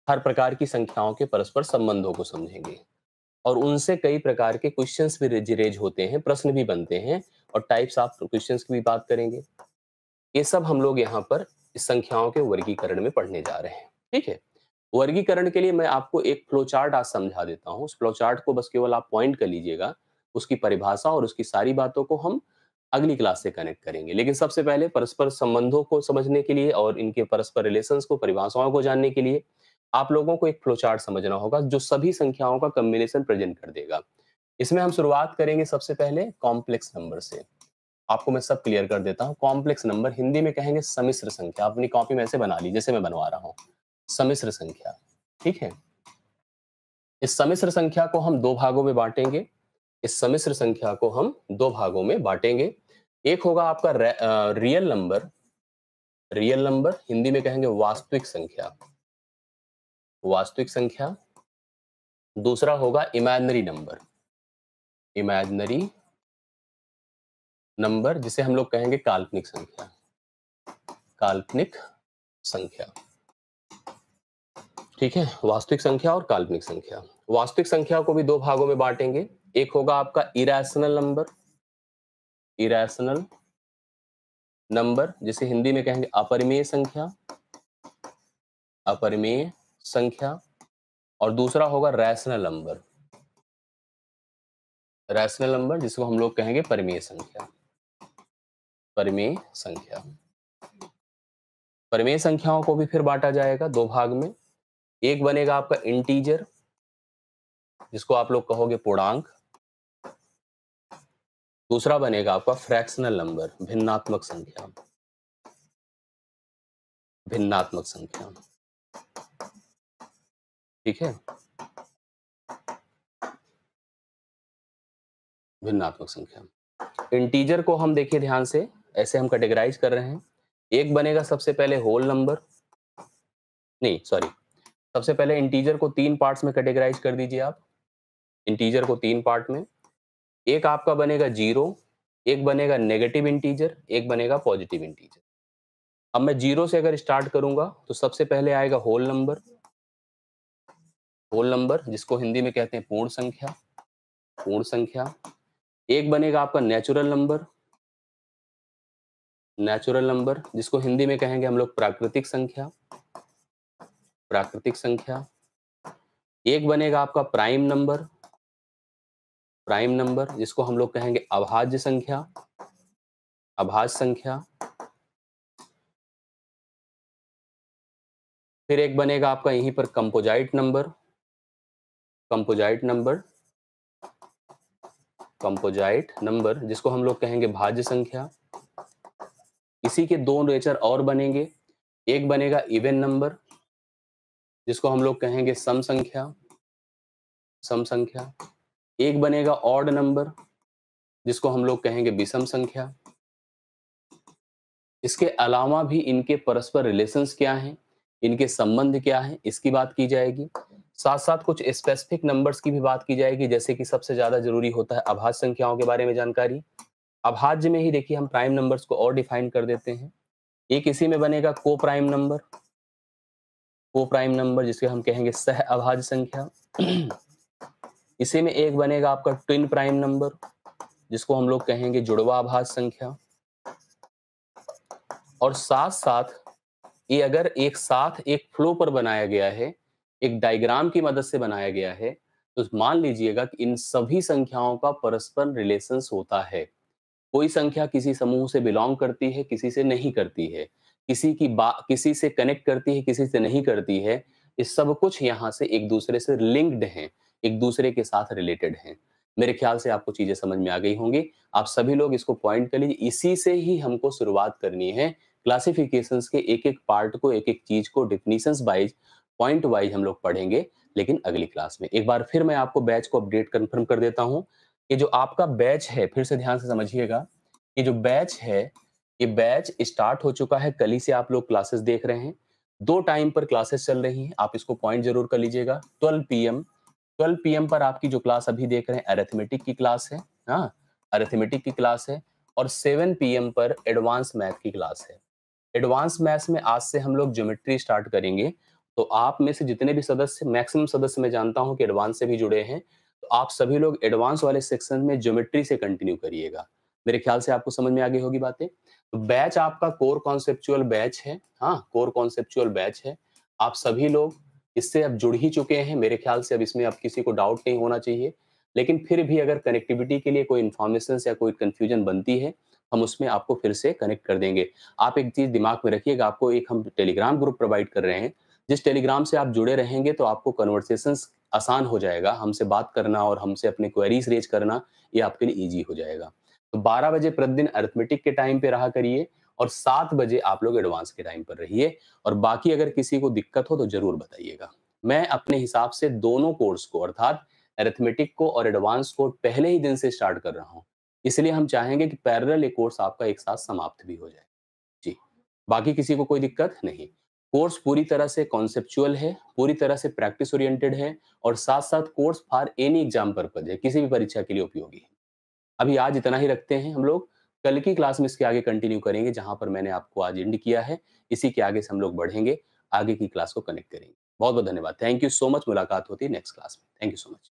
हर प्रकार की संख्याओं के परस्पर संबंधों को समझेंगे और उनसे कई प्रकार के क्वेश्चंस भी रेज होते हैं, प्रश्न भी बनते हैं और टाइप्स ऑफ क्वेश्चंस की भी बात करेंगे। ये सब हम लोग यहाँ पर इस संख्याओं के वर्गीकरण में पढ़ने जा रहे हैं। ठीक है, वर्गीकरण के लिए मैं आपको एक फ्लो चार्ट आज समझा देता हूँ। उस फ्लो चार्ट को बस केवल आप पॉइंट कर लीजिएगा, उसकी परिभाषा और उसकी सारी बातों को हम अगली क्लास से कनेक्ट करेंगे। लेकिन सबसे पहले परस्पर संबंधों को समझने के लिए और इनके परस्पर रिलेशंस को, परिभाषाओं को जानने के लिए आप लोगों को एक फ्लो चार्ट समझना होगा जो सभी संख्याओं का कॉम्बिनेशन प्रेजेंट कर देगा। इसमें हम शुरुआत करेंगे सबसे पहले कॉम्प्लेक्स नंबर से। आपको मैं सब क्लियर कर देता हूँ। कॉम्प्लेक्स नंबर हिंदी में कहेंगे सम्मिश्र संख्या। अपनी कॉपी में ऐसे बना ली जैसे मैं बनवा रहा हूँ, सम्मिश्र संख्या। ठीक है, इस सम्मिश्र संख्या को हम दो भागों में बांटेंगे। इस सम्मिश्र संख्या को हम दो भागों में बांटेंगे। एक होगा आपका real number, real number Hindi में कहेंगे वास्तविक संख्या, वास्तविक संख्या। दूसरा होगा इमेजिनरी नंबर, इमेजिनरी नंबर जिसे हम लोग कहेंगे काल्पनिक संख्या, काल्पनिक संख्या। ठीक है, वास्तविक संख्या और काल्पनिक संख्या। वास्तविक संख्या को भी दो भागों में बांटेंगे। एक होगा आपका इरेशनल नंबर, इरेशनल नंबर जिसे हिंदी में कहेंगे अपरिमेय संख्या, अपरिमेय संख्या। और दूसरा होगा रैशनल नंबर, रैशनल नंबर जिसको हम लोग कहेंगे परिमेय संख्या, परिमेय संख्या। परिमेय संख्याओं को भी फिर बांटा जाएगा दो भाग में। एक बनेगा आपका इंटीजर जिसको आप लोग कहोगे पूर्णांक। दूसरा बनेगा आपका फ्रैक्शनल नंबर, भिन्नात्मक संख्या, भिन्नात्मक संख्या। ठीक है, भिन्नात्मक संख्या। इंटीजर को हम देखिए ध्यान से, ऐसे हम कैटेगराइज कर रहे हैं। एक बनेगा सबसे पहले होल नंबर, नहीं सॉरी, सबसे पहले इंटीजर को तीन पार्ट्स में कैटेगराइज कर दीजिए आप। इंटीजर को तीन पार्ट में, एक आपका बनेगा जीरो, एक बनेगा नेगेटिव इंटीजर, एक बनेगा पॉजिटिव इंटीजर। अब मैं जीरो से अगर स्टार्ट करूंगा तो सबसे पहले आएगा होल नंबर, होल नंबर जिसको हिंदी में कहते हैं पूर्ण संख्या, पूर्ण संख्या। एक बनेगा आपका नेचुरल नंबर, नेचुरल नंबर जिसको हिंदी में कहेंगे हम लोग प्राकृतिक संख्या, प्राकृतिक संख्या। एक बनेगा आपका प्राइम नंबर, प्राइम नंबर जिसको हम लोग कहेंगे अभाज्य संख्या, अभाज्य संख्या। फिर एक बनेगा आपका यहीं पर composite number, composite number, composite number जिसको हम लोग कहेंगे भाज्य संख्या। इसी के दो नेचर और बनेंगे, एक बनेगा इवन नंबर, जिसको हम लोग कहेंगे सम संख्या, सम संख्या। एक बनेगा ऑड नंबर, जिसको हम लोग कहेंगे विषम संख्या। इसके अलावा भी इनके परस्पर रिलेशंस क्या हैं, इनके संबंध क्या हैं, इसकी बात की जाएगी। साथ-साथ कुछ स्पेसिफिक नंबर्स की भी बात की जाएगी, जैसे कि सबसे ज़्यादा ज़रूरी होता है अभाज्य संख्याओं के बारे में जानकारी। अभाज्य में ही देखिए हम प्राइम नंबर्स को और डिफाइन कर देते हैं। एक इसी में बनेगा को-प्राइम नंबर, को-प्राइम नंबर जिसे हम कहेंगे सह अभाज्य संख्या। इसी में एक बनेगा आपका ट्विन प्राइम नंबर, जिसको हम लोग कहेंगे जुड़वा अभाज्य संख्या। और साथ-साथ ये अगर एक साथ एक फ्लो पर बनाया गया है, एक डायग्राम की मदद से बनाया गया है, तो मान लीजिएगा कि इन सभी संख्याओं का परस्पर रिलेशंस होता है। कोई संख्या किसी समूह से बिलॉन्ग करती है, किसी से नहीं करती है। किसी से कनेक्ट करती है, किसी से नहीं करती है। ये सब कुछ यहाँ से एक दूसरे से लिंक्ड हैं, एक दूसरे के साथ रिलेटेड हैं। मेरे ख्याल से आपको चीजें समझ में आ गई होंगी। आप सभी लोग इसको पॉइंट कर लीजिए। इसी से ही हमको शुरुआत करनी है। क्लासिफिकेशंस के एक-एक पार्ट को, एक-एक चीज को डेफिनिशंस वाइज, पॉइंट वाइज हम लोग पढ़ेंगे, लेकिन अगली क्लास में। एक बार फिर मैं आपको बैच को अपडेट कंफर्म कर देता हूँ। ये जो आपका बैच है, फिर से ध्यान से समझिएगा। ये जो बैच है, ये बैच स्टार्ट हो चुका है। कल ही से आप लोग क्लासेस देख रहे हैं। 2 टाइम पर क्लासेस चल रही हैं। आप इसको पॉइंट ज़रूर कर लीजिएगा। 12 पीएम पर आपकी जो क्लास अभी देख रहे हैं अरिथमेटिक की क्लास है। हाँ, अरिथमेटिक की क्लास है। और 7 पीएम पर एडवांस मैथ की क्लास है। एडवांस मैथ्स में आज से हम लोग ज्योमेट्री स्टार्ट करेंगे। तो आप में से जितने भी सदस्य, मैक्सिमम सदस्य मैं जानता हूं कि एडवांस से भी जुड़े हैं, तो आप सभी लोग एडवांस वाले सेक्शन में ज्योमेट्री से कंटिन्यू करिएगा। मेरे ख्याल से आपको समझ में आ गई होगी बातें। तो बैच आपका कोर कॉन्सेप्चुअल बैच है। हाँ, कोर कॉन्सेप्चुअल बैच है। आप सभी लोग इससे अब जुड़ ही चुके हैं। मेरे ख्याल से अब इसमें अब किसी को डाउट नहीं होना चाहिए। लेकिन फिर भी अगर कनेक्टिविटी के लिए कोई इन्फॉर्मेशन या कोई कंफ्यूजन बनती है, हम उसमें आपको फिर से कनेक्ट कर देंगे। आप एक चीज दिमाग में रखिएगा, आपको एक हम टेलीग्राम ग्रुप प्रोवाइड कर रहे हैं। जिस टेलीग्राम से आप जुड़े रहेंगे तो आपको कन्वर्सेशंस आसान हो जाएगा। हमसे बात करना और हमसे अपने क्वेरीज रेज करना, ये आपके लिए ईजी हो जाएगा। तो 12 बजे प्रतिदिन अरिथमेटिक के टाइम पे रहा करिए और 7 बजे आप लोग एडवांस के टाइम पर रहिए। और बाकी अगर किसी को दिक्कत हो तो जरूर बताइएगा। मैं अपने हिसाब से दोनों कोर्स को, अर्थात अरिथमेटिक को और एडवांस को, पहले ही दिन से स्टार्ट कर रहा हूँ। इसलिए हम चाहेंगे कि पैरेलल ये कोर्स आपका एक साथ समाप्त भी हो जाए। जी, बाकी किसी को कोई दिक्कत नहीं। कोर्स पूरी तरह से कॉन्सेप्चुअल है, पूरी तरह से प्रैक्टिस ओरिएंटेड है और साथ-साथ course for any exam purpose है, किसी भी परीक्षा के लिए उपयोगी है। अभी आज इतना ही रखते हैं हम लोग। कल की क्लास में इसके आगे कंटिन्यू करेंगे, जहाँ पर मैंने आपको आज एंड किया है। इसी के आगे से हम लोग बढ़ेंगे, आगे की क्लास को कनेक्ट करेंगे। बहुत-बहुत धन्यवाद। Thank you so much. मुलाकात होती है नेक्स्ट क्लास में। Thank you so much.